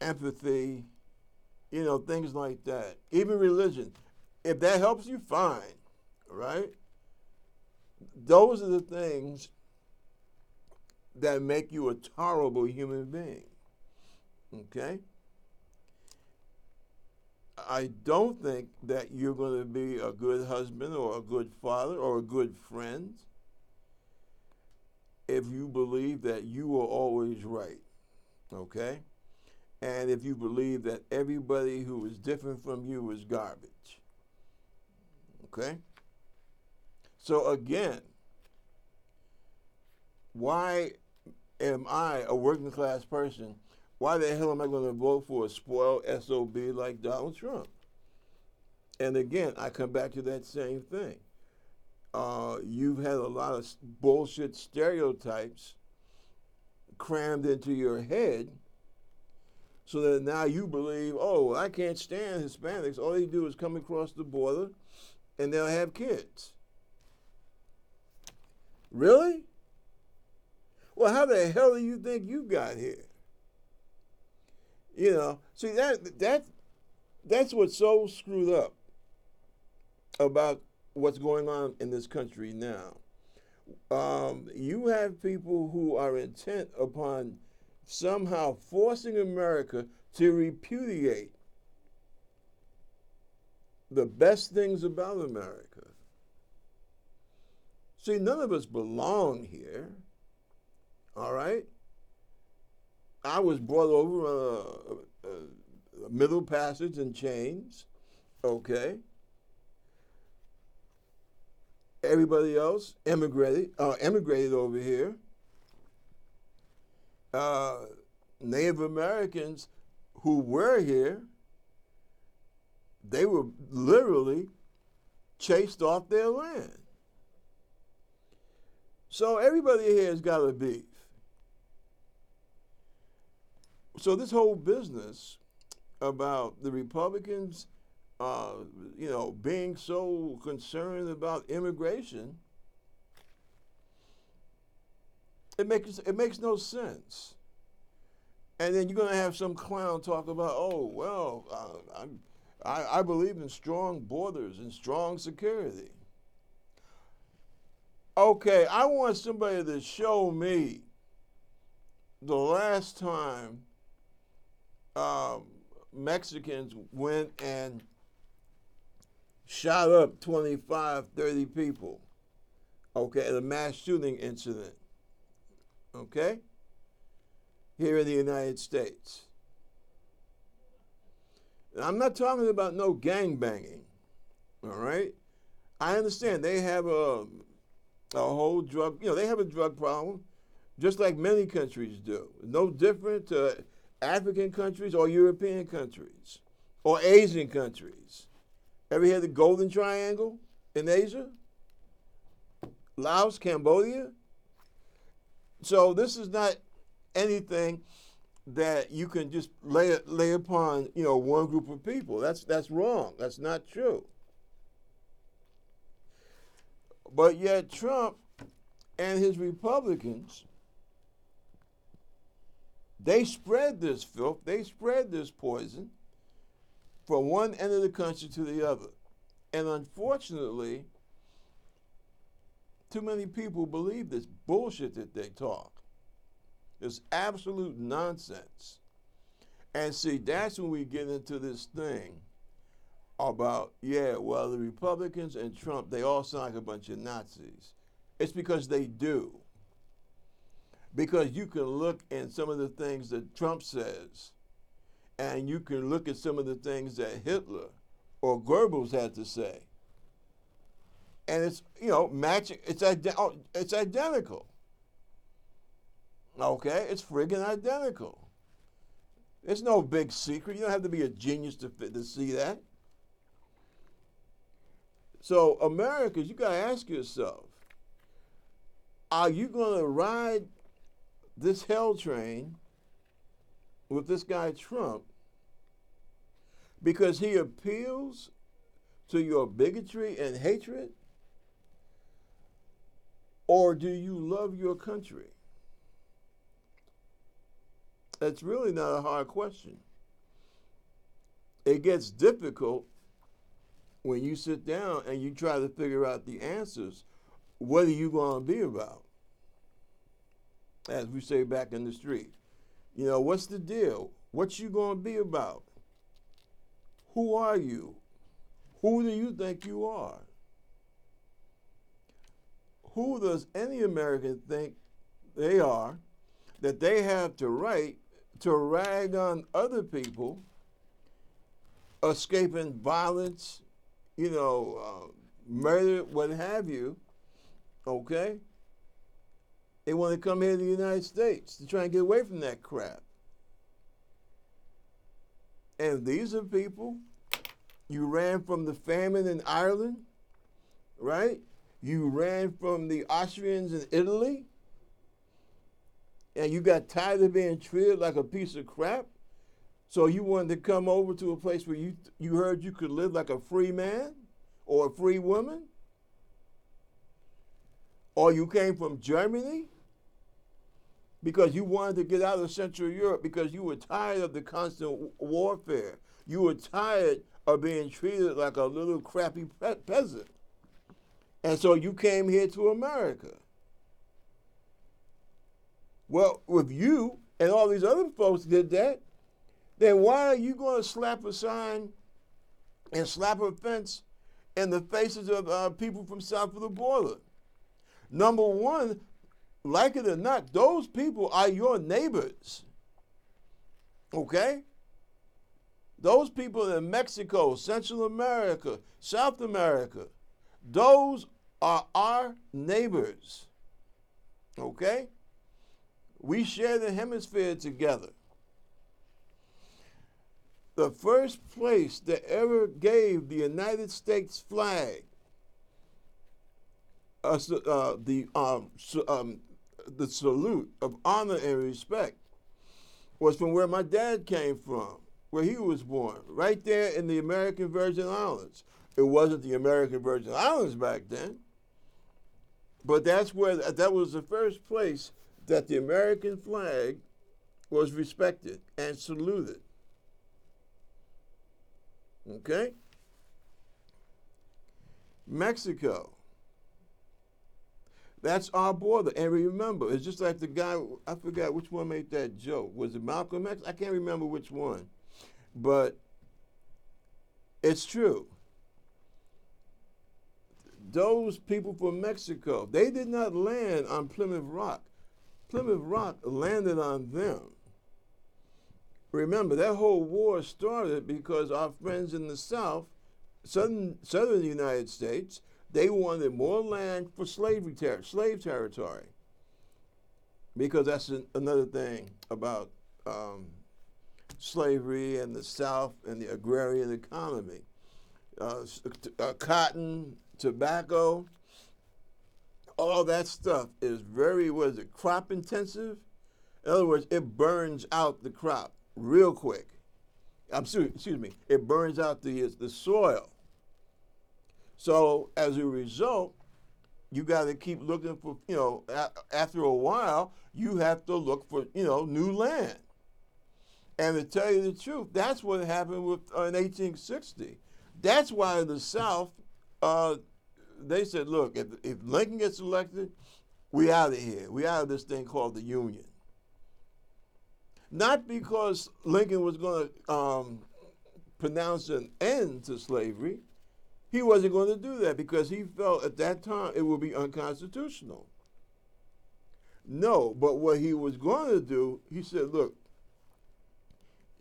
empathy, things like that. Even religion. If that helps you, fine, right? Those are the things that make you a tolerable human being, okay? I don't think that you're going to be a good husband or a good father or a good friend if you believe that you are always right, okay? And if you believe that everybody who is different from you is garbage, okay? So again, why am I, a working class person, why the hell am I going to vote for a spoiled SOB like Donald Trump? And again, I come back to that same thing. You've had a lot of bullshit stereotypes crammed into your head so that now you believe, oh, I can't stand Hispanics. All they do is come across the border and they'll have kids. Really? Well, how the hell do you think you got here? See, that's what's so screwed up about what's going on in this country now. You have people who are intent upon somehow forcing America to repudiate the best things about America. See, none of us belong here, all right? I was brought over a middle passage in chains, okay? Everybody else emigrated over here. Native Americans who were here, they were literally chased off their land. So everybody here has got a beef. So this whole business about the Republicans, being so concerned about immigration, it makes no sense. And then you're going to have some clown talk about, oh, well, I believe in strong borders and strong security. Okay, I want somebody to show me the last time Mexicans went and shot up 25, 30 people, okay, at a mass shooting incident, okay, here in the United States. And I'm not talking about no gangbanging, all right? I understand they have a whole drug, they have a drug problem, just like many countries do. No different to African countries or European countries or Asian countries. Ever heard the Golden Triangle in Asia? Laos, Cambodia? So this is not anything that you can just lay upon, one group of people. That's wrong. That's not true. But yet Trump and his Republicans, they spread this filth, they spread this poison from one end of the country to the other. And unfortunately, too many people believe this bullshit that they talk. It's absolute nonsense. And see, that's when we get into this thing about, the Republicans and Trump, they all sound like a bunch of Nazis. It's because they do. Because you can look at some of the things that Trump says, and you can look at some of the things that Hitler or Goebbels had to say. And it's, matching, it's identical. Okay? It's friggin' identical. It's no big secret. You don't have to be a genius to see that. So, Americans, you got to ask yourself, are you going to ride this hell train with this guy Trump because he appeals to your bigotry and hatred? or do you love your country? That's really not a hard question. It gets difficult when you sit down and you try to figure out the answers. What are you going to be about? As we say back in the street. You know, what's the deal? What you going to be about? Who are you? Who do you think you are? Who does any American think they are that they have to right to rag on other people escaping violence, murder, what have you, okay? They want to come here to the United States to try and get away from that crap. And these are people, you ran from the famine in Ireland, right? You ran from the Austrians in Italy, and you got tired of being treated like a piece of crap. So you wanted to come over to a place where you heard you could live like a free man or a free woman? Or you came from Germany because you wanted to get out of Central Europe because you were tired of the constant warfare. You were tired of being treated like a little crappy peasant. And so you came here to America. Well, if you and all these other folks did that, then why are you going to slap a sign and slap a fence in the faces of people from south of the border? Number one, like it or not, those people are your neighbors. Okay? Those people in Mexico, Central America, South America, those are our neighbors. Okay? We share the hemisphere together. The first place that ever gave the United States flag the salute of honor and respect was from where my dad came from, where he was born, right there in the American Virgin Islands. It wasn't the American Virgin Islands back then, but that was the first place that the American flag was respected and saluted. Okay? Mexico. That's our border. And remember, it's just like the guy, I forgot which one made that joke. Was it Malcolm X? I can't remember which one. But it's true. Those people from Mexico, they did not land on Plymouth Rock. Plymouth Rock landed on them. Remember, that whole war started because our friends in the South, southern United States, they wanted more land for slave territory. Because that's another thing about slavery and the South and the agrarian economy. Cotton, tobacco, all that stuff is very, crop intensive? In other words, it burns out the crop real quick. It burns out the soil. So as a result, you got to keep looking for, after a while, you have to look for, new land. And to tell you the truth, that's what happened in 1860. That's why the South, they said, look, if Lincoln gets elected, we out of here. We out of this thing called the Union. Not because Lincoln was going to pronounce an end to slavery. He wasn't going to do that because he felt at that time it would be unconstitutional. No, but what he was going to do, he said, look,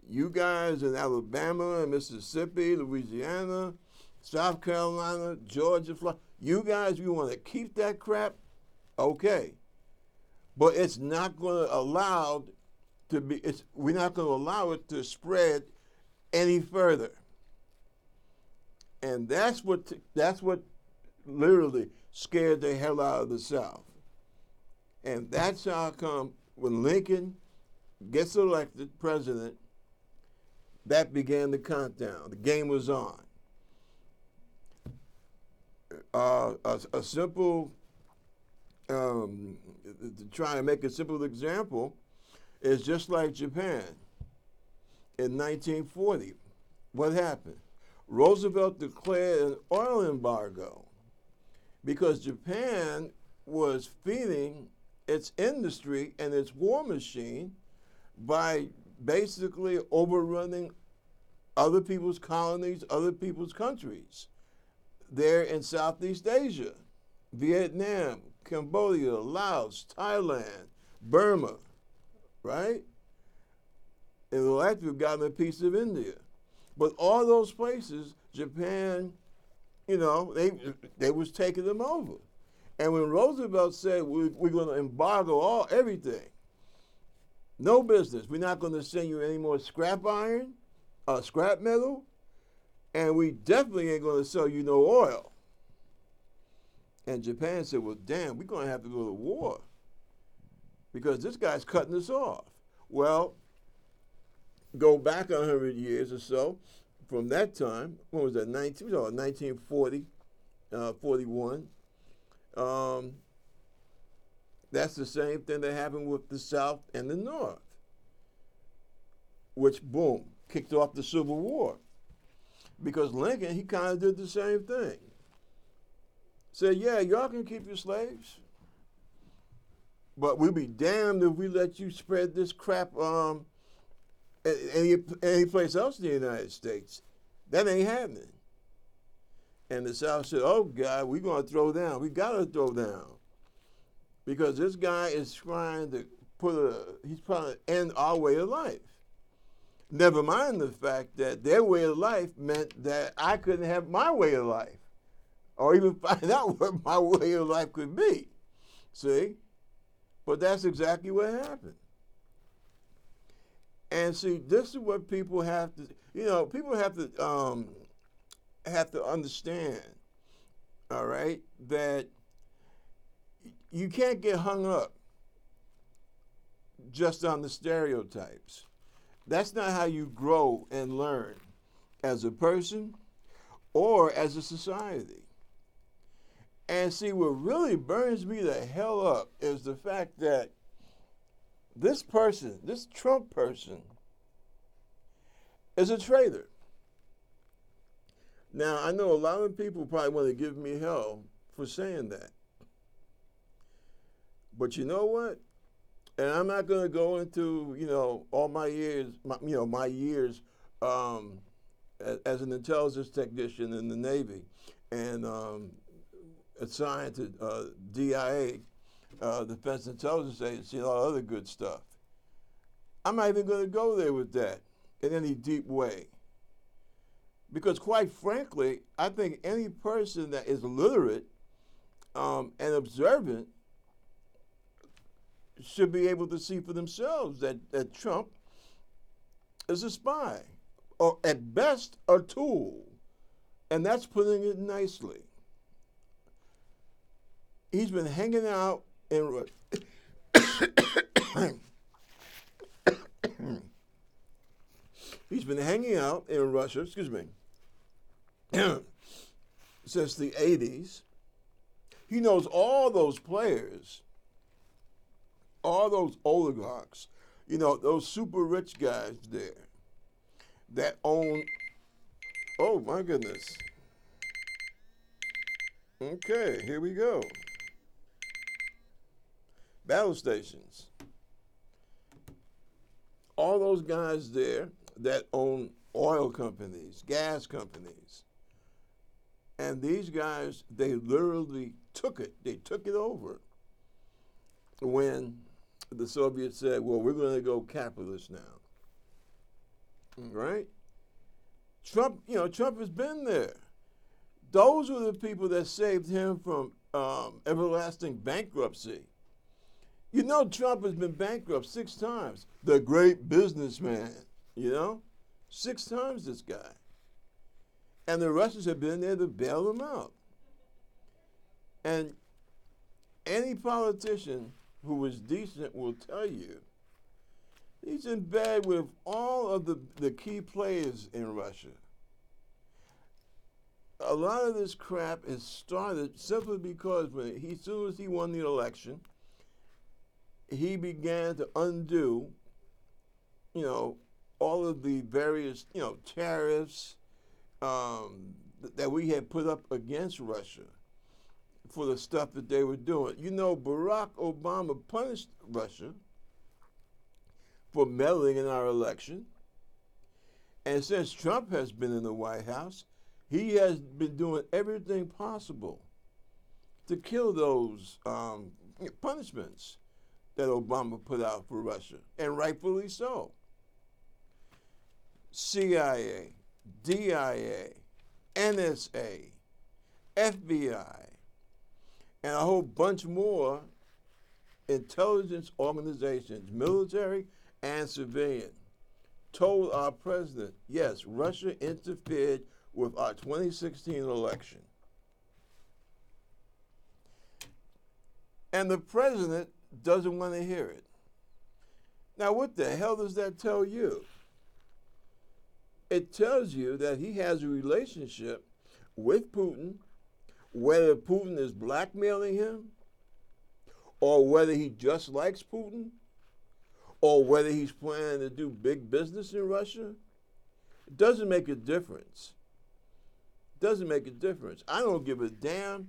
you guys in Alabama and Mississippi, Louisiana, South Carolina, Georgia, Florida, you guys, you want to keep that crap? Okay. But it's not going to allow we're not going to allow it to spread any further. And that's what literally scared the hell out of the South. And that's how come when Lincoln gets elected president, that began the countdown. The game was on. A simple to try to make a simple example, is just like Japan in 1940. What happened? Roosevelt declared an oil embargo because Japan was feeding its industry and its war machine by basically overrunning other people's colonies, other people's countries. There in Southeast Asia, Vietnam, Cambodia, Laos, Thailand, Burma, right? And the last we've gotten a piece of India. But all those places, Japan, they was taking them over. And when Roosevelt said we're going to embargo everything, no business. We're not going to send you any more scrap iron, scrap metal, and we definitely ain't going to sell you no oil. And Japan said, well, damn, we're going to have to go to war because this guy's cutting us off. Well, go back 100 years or so from that time. What was that? 1940, 41. That's the same thing that happened with the South and the North, which, boom, kicked off the Civil War. Because Lincoln, he kind of did the same thing. Said, yeah, y'all can keep your slaves, but we'll be damned if we let you spread this crap any place else in the United States. That ain't happening. And the South said, oh, God, we're going to throw down. We got to throw down. Because this guy is trying to he's trying to end our way of life. Never mind the fact that their way of life meant that I couldn't have my way of life or even find out what my way of life could be. See? But that's exactly what happened. And see, this is what people have to, people have to understand, all right, that you can't get hung up just on the stereotypes. That's not how you grow and learn as a person or as a society. And see, what really burns me the hell up is the fact that this person, this Trump person, is a traitor. Now, I know a lot of people probably want to give me hell for saying that. But you know what? And I'm not going to go into, all my years, my years as an intelligence technician in the Navy and assigned to DIA, Defense Intelligence Agency, and all other good stuff. I'm not even going to go there with that in any deep way. Because quite frankly, I think any person that is literate and observant should be able to see for themselves that Trump is a spy, or at best a tool, and that's putting it nicely. He's been hanging out in Russia, since the 80s. He knows all those players, all those oligarchs, those super rich guys there that own, oh my goodness. Okay, here we go. Battle stations. All those guys there that own oil companies, gas companies. And these guys, they literally took it. They took it over when the Soviets said, well, we're going to go capitalist now. Right? Trump has been there. Those were the people that saved him from everlasting bankruptcy. Trump has been bankrupt 6 times. The great businessman, 6 times this guy. And the Russians have been there to bail him out. And any politician who is decent will tell you he's in bed with all of the key players in Russia. a lot of this crap is started simply because as soon as he won the election, he began to undo, all of the various, tariffs that we had put up against Russia for the stuff that they were doing. Barack Obama punished Russia for meddling in our election. And since Trump has been in the White House, he has been doing everything possible to kill those punishments that Obama put out for Russia, and rightfully so. CIA, DIA, NSA, FBI, and a whole bunch more intelligence organizations, military and civilian, told our president, yes, Russia interfered with our 2016 election. And the president doesn't want to hear it. Now, what the hell does that tell you? It tells you that he has a relationship with Putin, whether Putin is blackmailing him, or whether he just likes Putin, or whether he's planning to do big business in Russia. It doesn't make a difference. Doesn't make a difference. I don't give a damn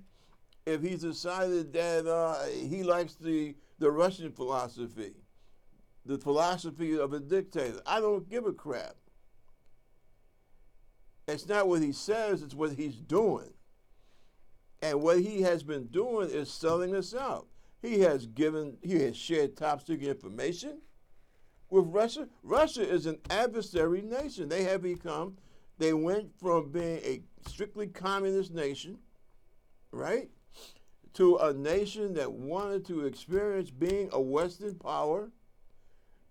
if he's decided that he likes the Russian philosophy, the philosophy of a dictator. I don't give a crap. It's not what he says, it's what he's doing. And what he has been doing is selling us out. He has shared top secret information with Russia. Russia is an adversary nation. They went from being a strictly communist nation, right, to a nation that wanted to experience being a Western power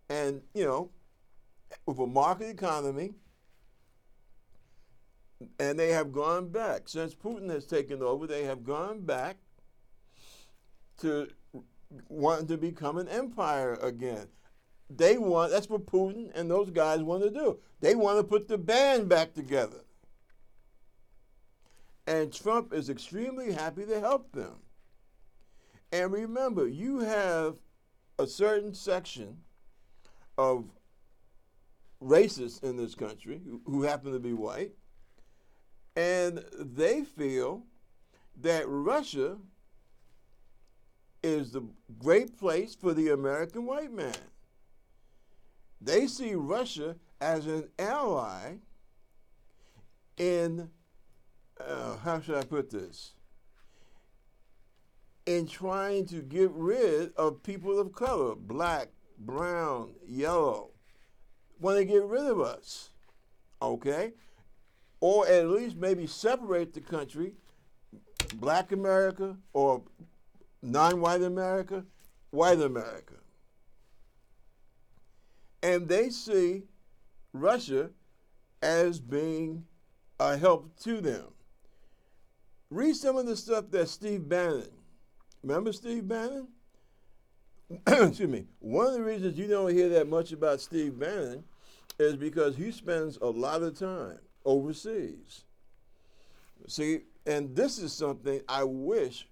and, with a market economy. And they have gone back. Since Putin has taken over, they have gone back to wanting to become an empire again. That's what Putin and those guys want to do. They want to put the band back together. And Trump is extremely happy to help them. And remember, you have a certain section of racists in this country who happen to be white, and they feel that Russia is the great place for the American white man. They see Russia as an ally in, how should I put this? In trying to get rid of people of color, black, brown, yellow. Want to get rid of us, okay? Or at least maybe separate the country, black America or non-white America, white America. And they see Russia as being a help to them. Read some of the stuff that Steve Bannon, remember Steve Bannon? Excuse me. One of the reasons you don't hear that much about Steve Bannon is because he spends a lot of time overseas. See, and this is something I wish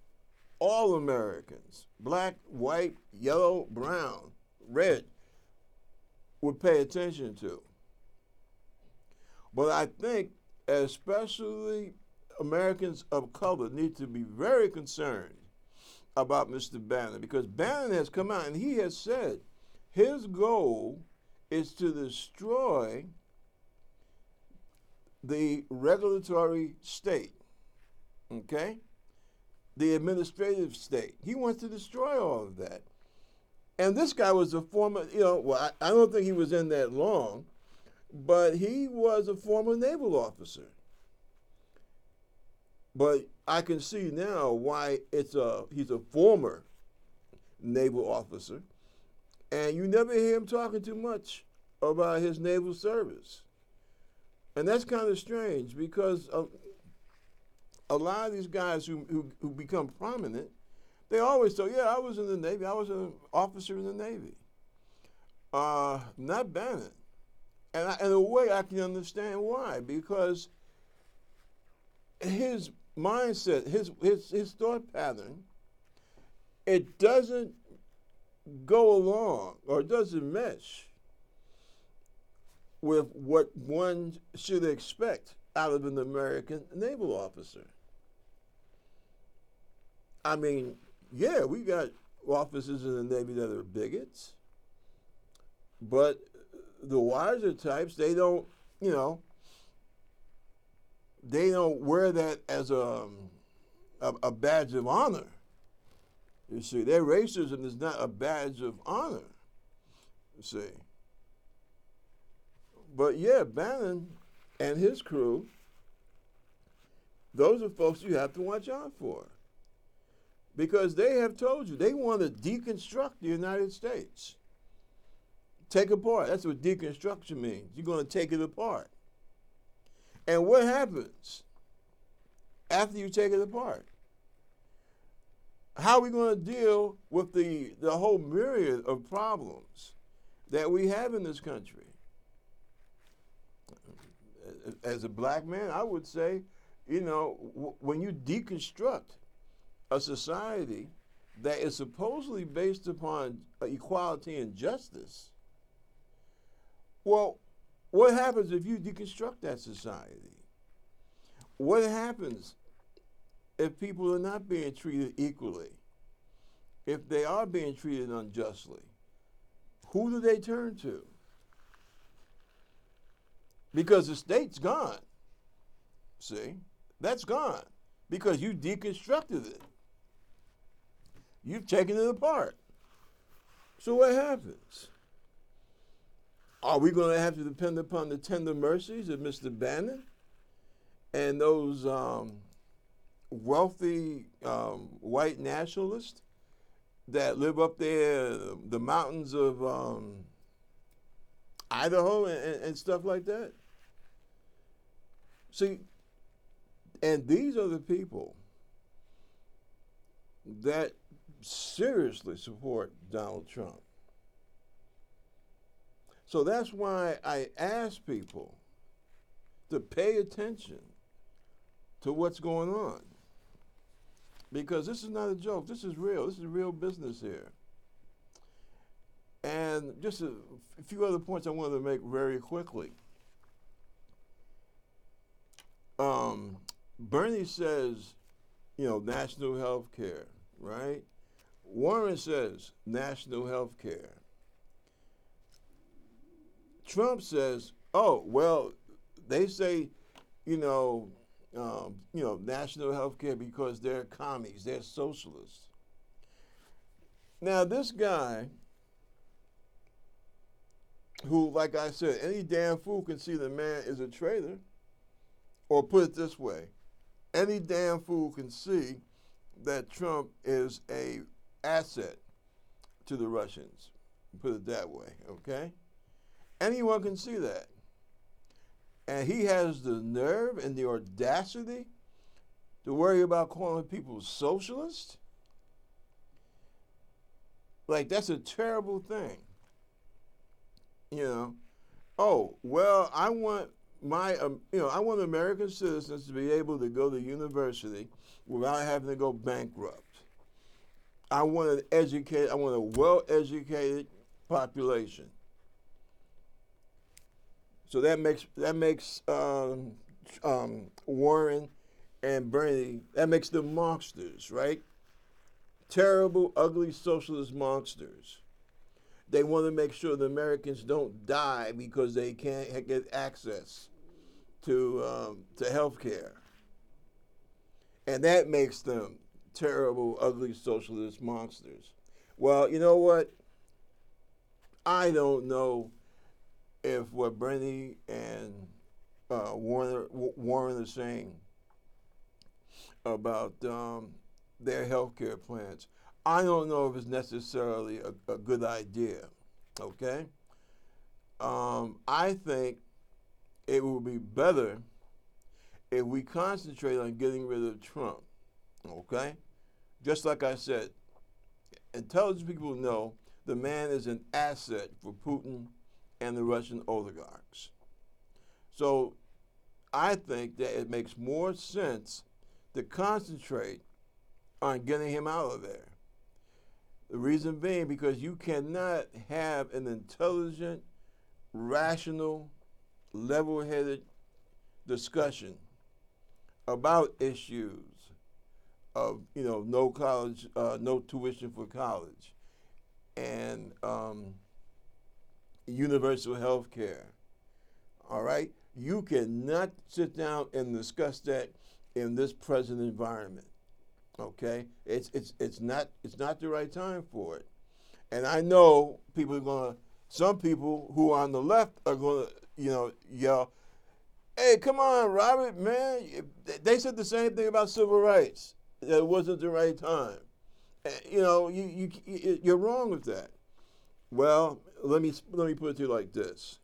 all Americans, black, white, yellow, brown, red, would pay attention to. But I think especially Americans of color need to be very concerned about Mr. Bannon, because Bannon has come out and he has said his goal is to destroy the regulatory state, okay? The administrative state. He wants to destroy all of that. And this guy was a former, I don't think he was in that long, but he was a former naval officer. But I can see now why he's a former naval officer, and you never hear him talking too much about his naval service. And that's kind of strange, because a lot of these guys who become prominent, they always say, yeah, I was in the Navy. I was an officer in the Navy. Not Bannon. And in a way, I can understand why. Because his mindset, his thought pattern, it doesn't go along or doesn't mesh with what one should expect out of an American naval officer. I mean, yeah, we got officers in the Navy that are bigots, but the wiser types, they don't, you know, they don't wear that as a badge of honor. You see, their racism is not a badge of honor. You see. But yeah, Bannon and his crew, those are folks you have to watch out for. Because they have told you they want to deconstruct the United States. Take apart. That's what deconstruction means. You're going to take it apart. And what happens after you take it apart? How are we going to deal with the whole myriad of problems that we have in this country? As a black man, I would say, you know, when you deconstruct a society that is supposedly based upon equality and justice, well, what happens if you deconstruct that society? What happens if people are not being treated equally? If they are being treated unjustly? Who do they turn to? Because the state's gone. See? That's gone. Because you deconstructed it. You've taken it apart. So what happens? Are we going to have to depend upon the tender mercies of Mr. Bannon and those wealthy white nationalists that live up there, the mountains of Idaho and stuff like that? See, and these are the people that seriously support Donald Trump. So that's why I ask people to pay attention to what's going on. Because this is not a joke. This is real. This is real business here. And just a few other points I wanted to make very quickly. Bernie says, you know, national health care, right? Warren says national health care. Trump says, oh, well, they say, national health care because they're commies, they're socialists. Now, this guy, who, like I said, any damn fool can see the man is a traitor, or put it this way, any damn fool can see that Trump is a asset to the Russians, put it that way, okay? Anyone can see that. And he has the nerve and the audacity to worry about calling people socialists? Like, that's a terrible thing. You know, oh, well, I want I want American citizens to be able to go to university without having to go bankrupt. I want a well-educated population. So that makes Warren and Bernie, that makes them monsters, right? Terrible, ugly socialist monsters. They want to make sure the Americans don't die because they can't get access to health care. And that makes them terrible, ugly socialist monsters. Well, you know what? I don't know if what Bernie and Warren are saying about their health care plans, I don't know if it's necessarily a good idea, okay? I think it would be better if we concentrate on getting rid of Trump, okay? Just like I said, intelligent people know the man is an asset for Putin and the Russian oligarchs. So I think that it makes more sense to concentrate on getting him out of there. The reason being because you cannot have an intelligent, rational, level-headed discussion about issues of, no college, no tuition for college, and universal health care. All right? You cannot sit down and discuss that in this present environment. Okay? It's not the right time for it. And I know some people who are on the left are gonna, yell, "Hey, come on, Robert, man. They said the same thing about civil rights. That it wasn't the right time." You're wrong with that. Well, let me put it to you like this.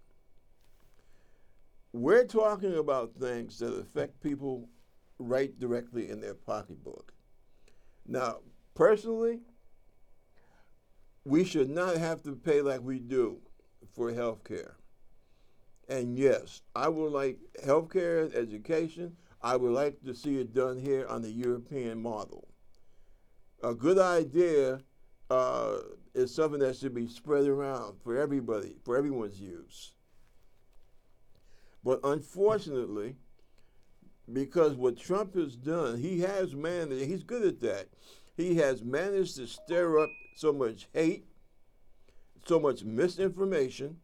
We're talking about things that affect people right directly in their pocketbook. Now, personally, we should not have to pay like we do for health care. And yes, I would like health care and education. I would like to see it done here on the European model. A good idea is something that should be spread around for everybody, for everyone's use. But unfortunately, because what Trump has done, he's good at that. He has managed to stir up so much hate, so much misinformation.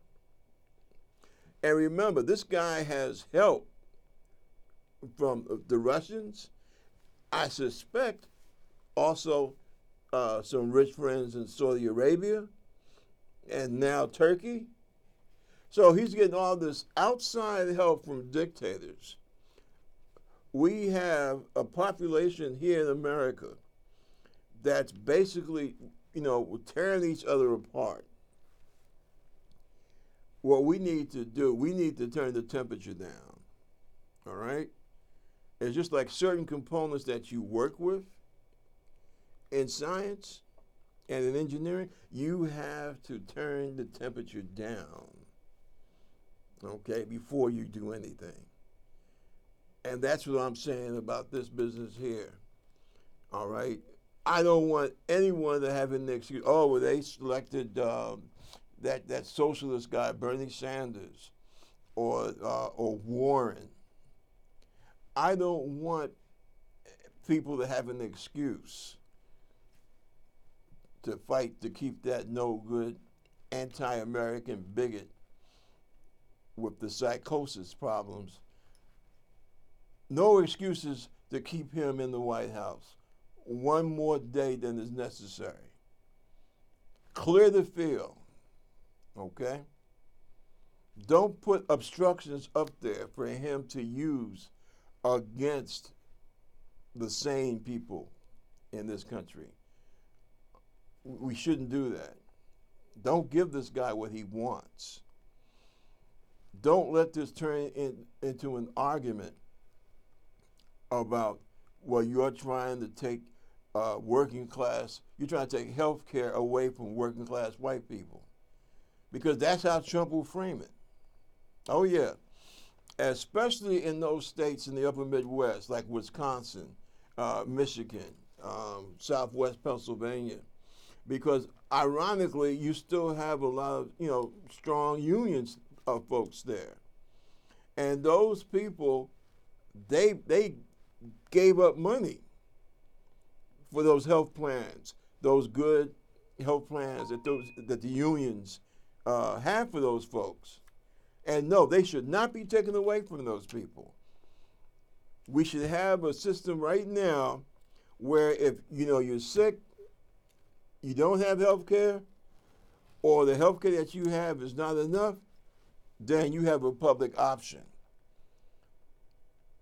And remember, this guy has help from the Russians. I suspect also some rich friends in Saudi Arabia and now Turkey. So he's getting all this outside help from dictators. We have a population here in America that's basically, tearing each other apart. What we need to do, we need to turn the temperature down, all right? It's just like certain components that you work with in science and in engineering, you have to turn the temperature down, okay, before you do anything. And that's what I'm saying about this business here, all right? I don't want anyone to have an excuse, they selected that socialist guy, Bernie Sanders, or Warren. I don't want people to have an excuse to fight to keep that no good anti-American bigot with the psychosis problems. No excuses to keep him in the White House one more day than is necessary. Clear the field, okay? Don't put obstructions up there for him to use against the sane people in this country. We shouldn't do that. Don't give this guy what he wants. Don't let this turn into an argument about, you're trying to take working class, you're trying to take health care away from working class white people. Because that's how Trump will frame it. Oh, yeah. Especially in those states in the upper Midwest, like Wisconsin, Michigan, Southwest Pennsylvania. Because ironically, you still have a lot of, strong unions of folks there. And those people, they gave up money for those health plans, those good health plans that the unions have for those folks. And no, they should not be taken away from those people. We should have a system right now where if you're sick, you don't have health care, or the health care that you have is not enough, then you have a public option.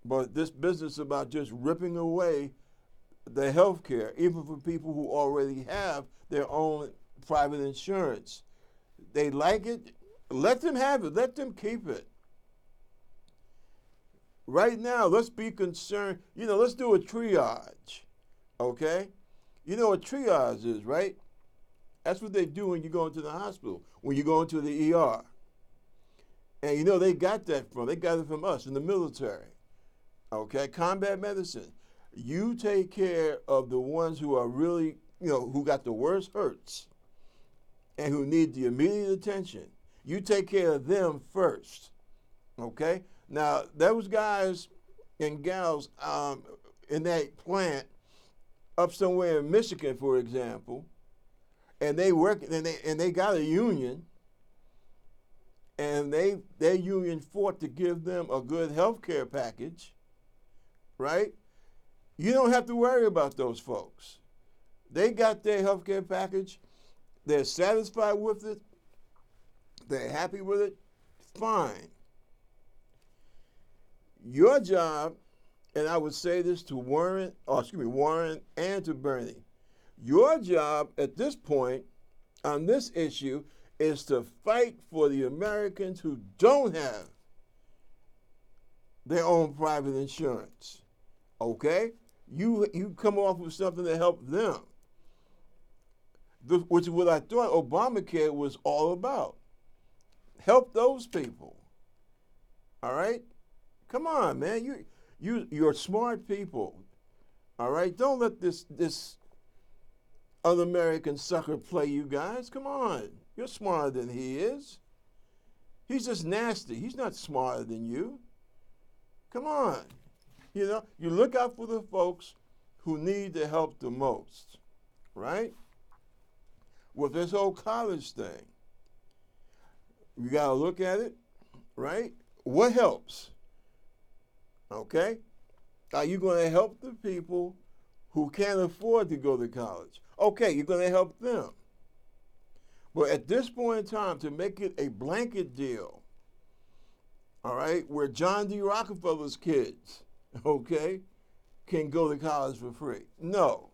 But this business about just ripping away the health care, even for people who already have their own private insurance, they like it, let them have it, let them keep it. Right now, let's be concerned, let's do a triage, okay? You know what triage is, right? That's what they do when you go into the hospital, when you go into the ER. And they got it from us in the military. Okay, combat medicine. You take care of the ones who are really, who got the worst hurts and who need the immediate attention. You take care of them first. Okay? Now, those guys and gals in that plant up somewhere in Michigan, for example, and they work and they got a union, and their union fought to give them a good health care package, right? You don't have to worry about those folks. They got their health care package. They're satisfied with it. They're happy with it. Fine. Your job, and I would say this to Warren and to Bernie, your job at this point on this issue is to fight for the Americans who don't have their own private insurance. Okay? You come off with something to help them, which is what I thought Obamacare was all about. Help those people. All right? Come on, man. You're smart people. All right? Don't let this un-American sucker play you guys. Come on. You're smarter than he is. He's just nasty. He's not smarter than you. Come on. You look out for the folks who need the help the most, right? With this whole college thing, you got to look at it, right? What helps? Okay? Are you going to help the people who can't afford to go to college? Okay, you're going to help them. But at this point in time, to make it a blanket deal, all right, where John D. Rockefeller's kids, okay, can go to college for free. No,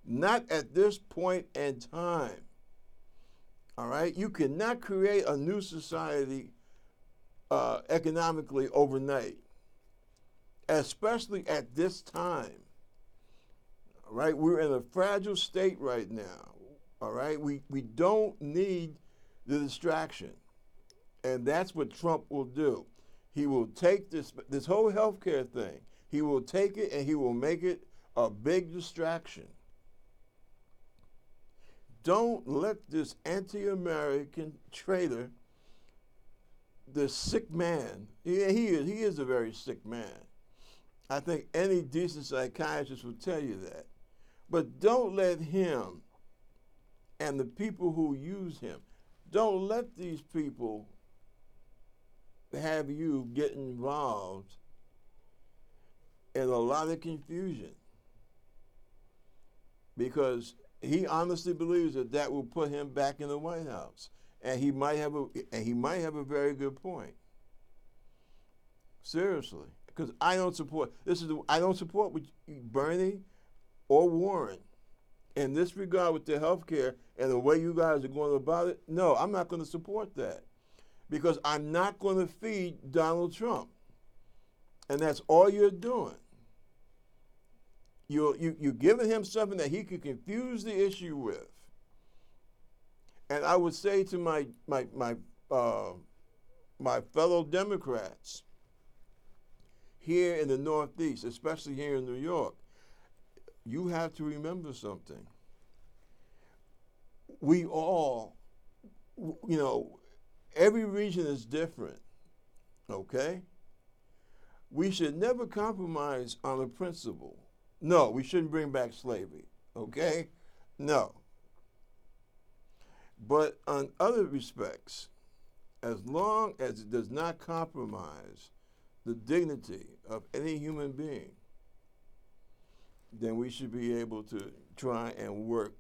not at this point in time. All right, you cannot create a new society economically overnight, especially at this time. All right, we're in a fragile state right now. All right, we don't need the distraction, and that's what Trump will do. He will take this whole healthcare thing. He will take it and he will make it a big distraction. Don't let this anti-American traitor, this sick man, he is a very sick man. I think any decent psychiatrist will tell you that. But don't let him and the people who use him, don't let these people have you get involved in a lot of confusion, because he honestly believes that will put him back in the White House, and he might have a very good point. Seriously, because I don't support Bernie or Warren in this regard with the health care and the way you guys are going about it. No, I'm not going to support that, because I'm not going to feed Donald Trump. And that's all you're doing. You're giving him something that he could confuse the issue with. And I would say to my fellow Democrats here in the Northeast, especially here in New York, you have to remember something. We all, every region is different, okay? We should never compromise on a principle. No, we shouldn't bring back slavery, okay? No. But on other respects, as long as it does not compromise the dignity of any human being, then we should be able to try and work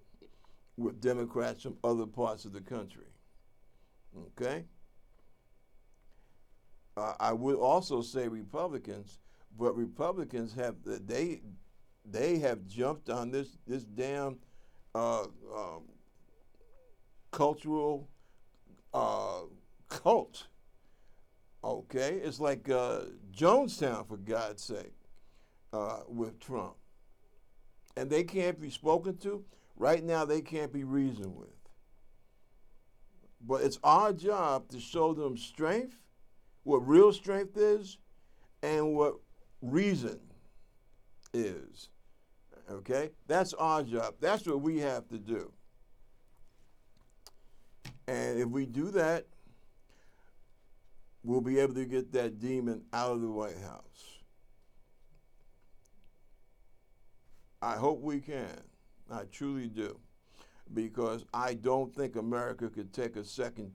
with Democrats from other parts of the country, okay? I would also say Republicans, but Republicans they have jumped on this damn cultural cult. Okay, it's like Jonestown, for God's sake, with Trump, and they can't be spoken to right now. They can't be reasoned with. But it's our job to show them strength, what real strength is, and what reason is. Okay? That's our job. That's what we have to do. And if we do that, we'll be able to get that demon out of the White House. I hope we can. I truly do. Because I don't think America could take a second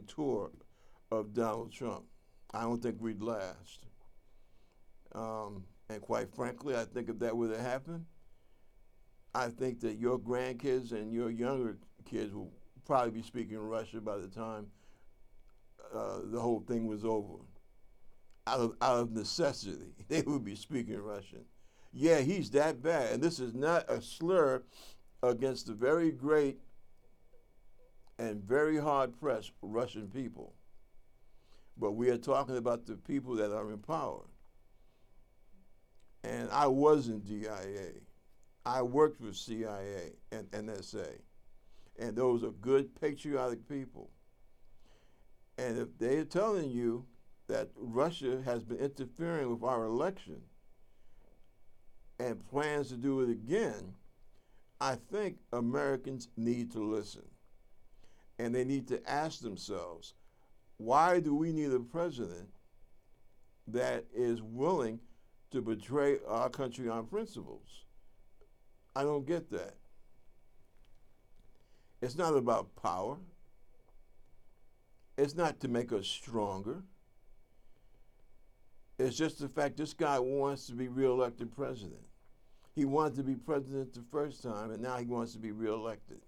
tour of Donald Trump. I don't think we'd last. And quite frankly, I think if that were to happen, I think that your grandkids and your younger kids will probably be speaking Russian by the time the whole thing was over. Out of necessity, they would be speaking Russian. Yeah, he's that bad. And this is not a slur against the very great and very hard-pressed Russian people. But we are talking about the people that are in power. And I was in DIA. I worked with CIA and NSA. And those are good, patriotic people. And if they're telling you that Russia has been interfering with our election and plans to do it again, I think Americans need to listen. And they need to ask themselves, why do we need a president that is willing to betray our country on principles? I don't get that. It's not about power. It's not to make us stronger. It's just the fact this guy wants to be reelected president. He wanted to be president the first time, and now he wants to be reelected.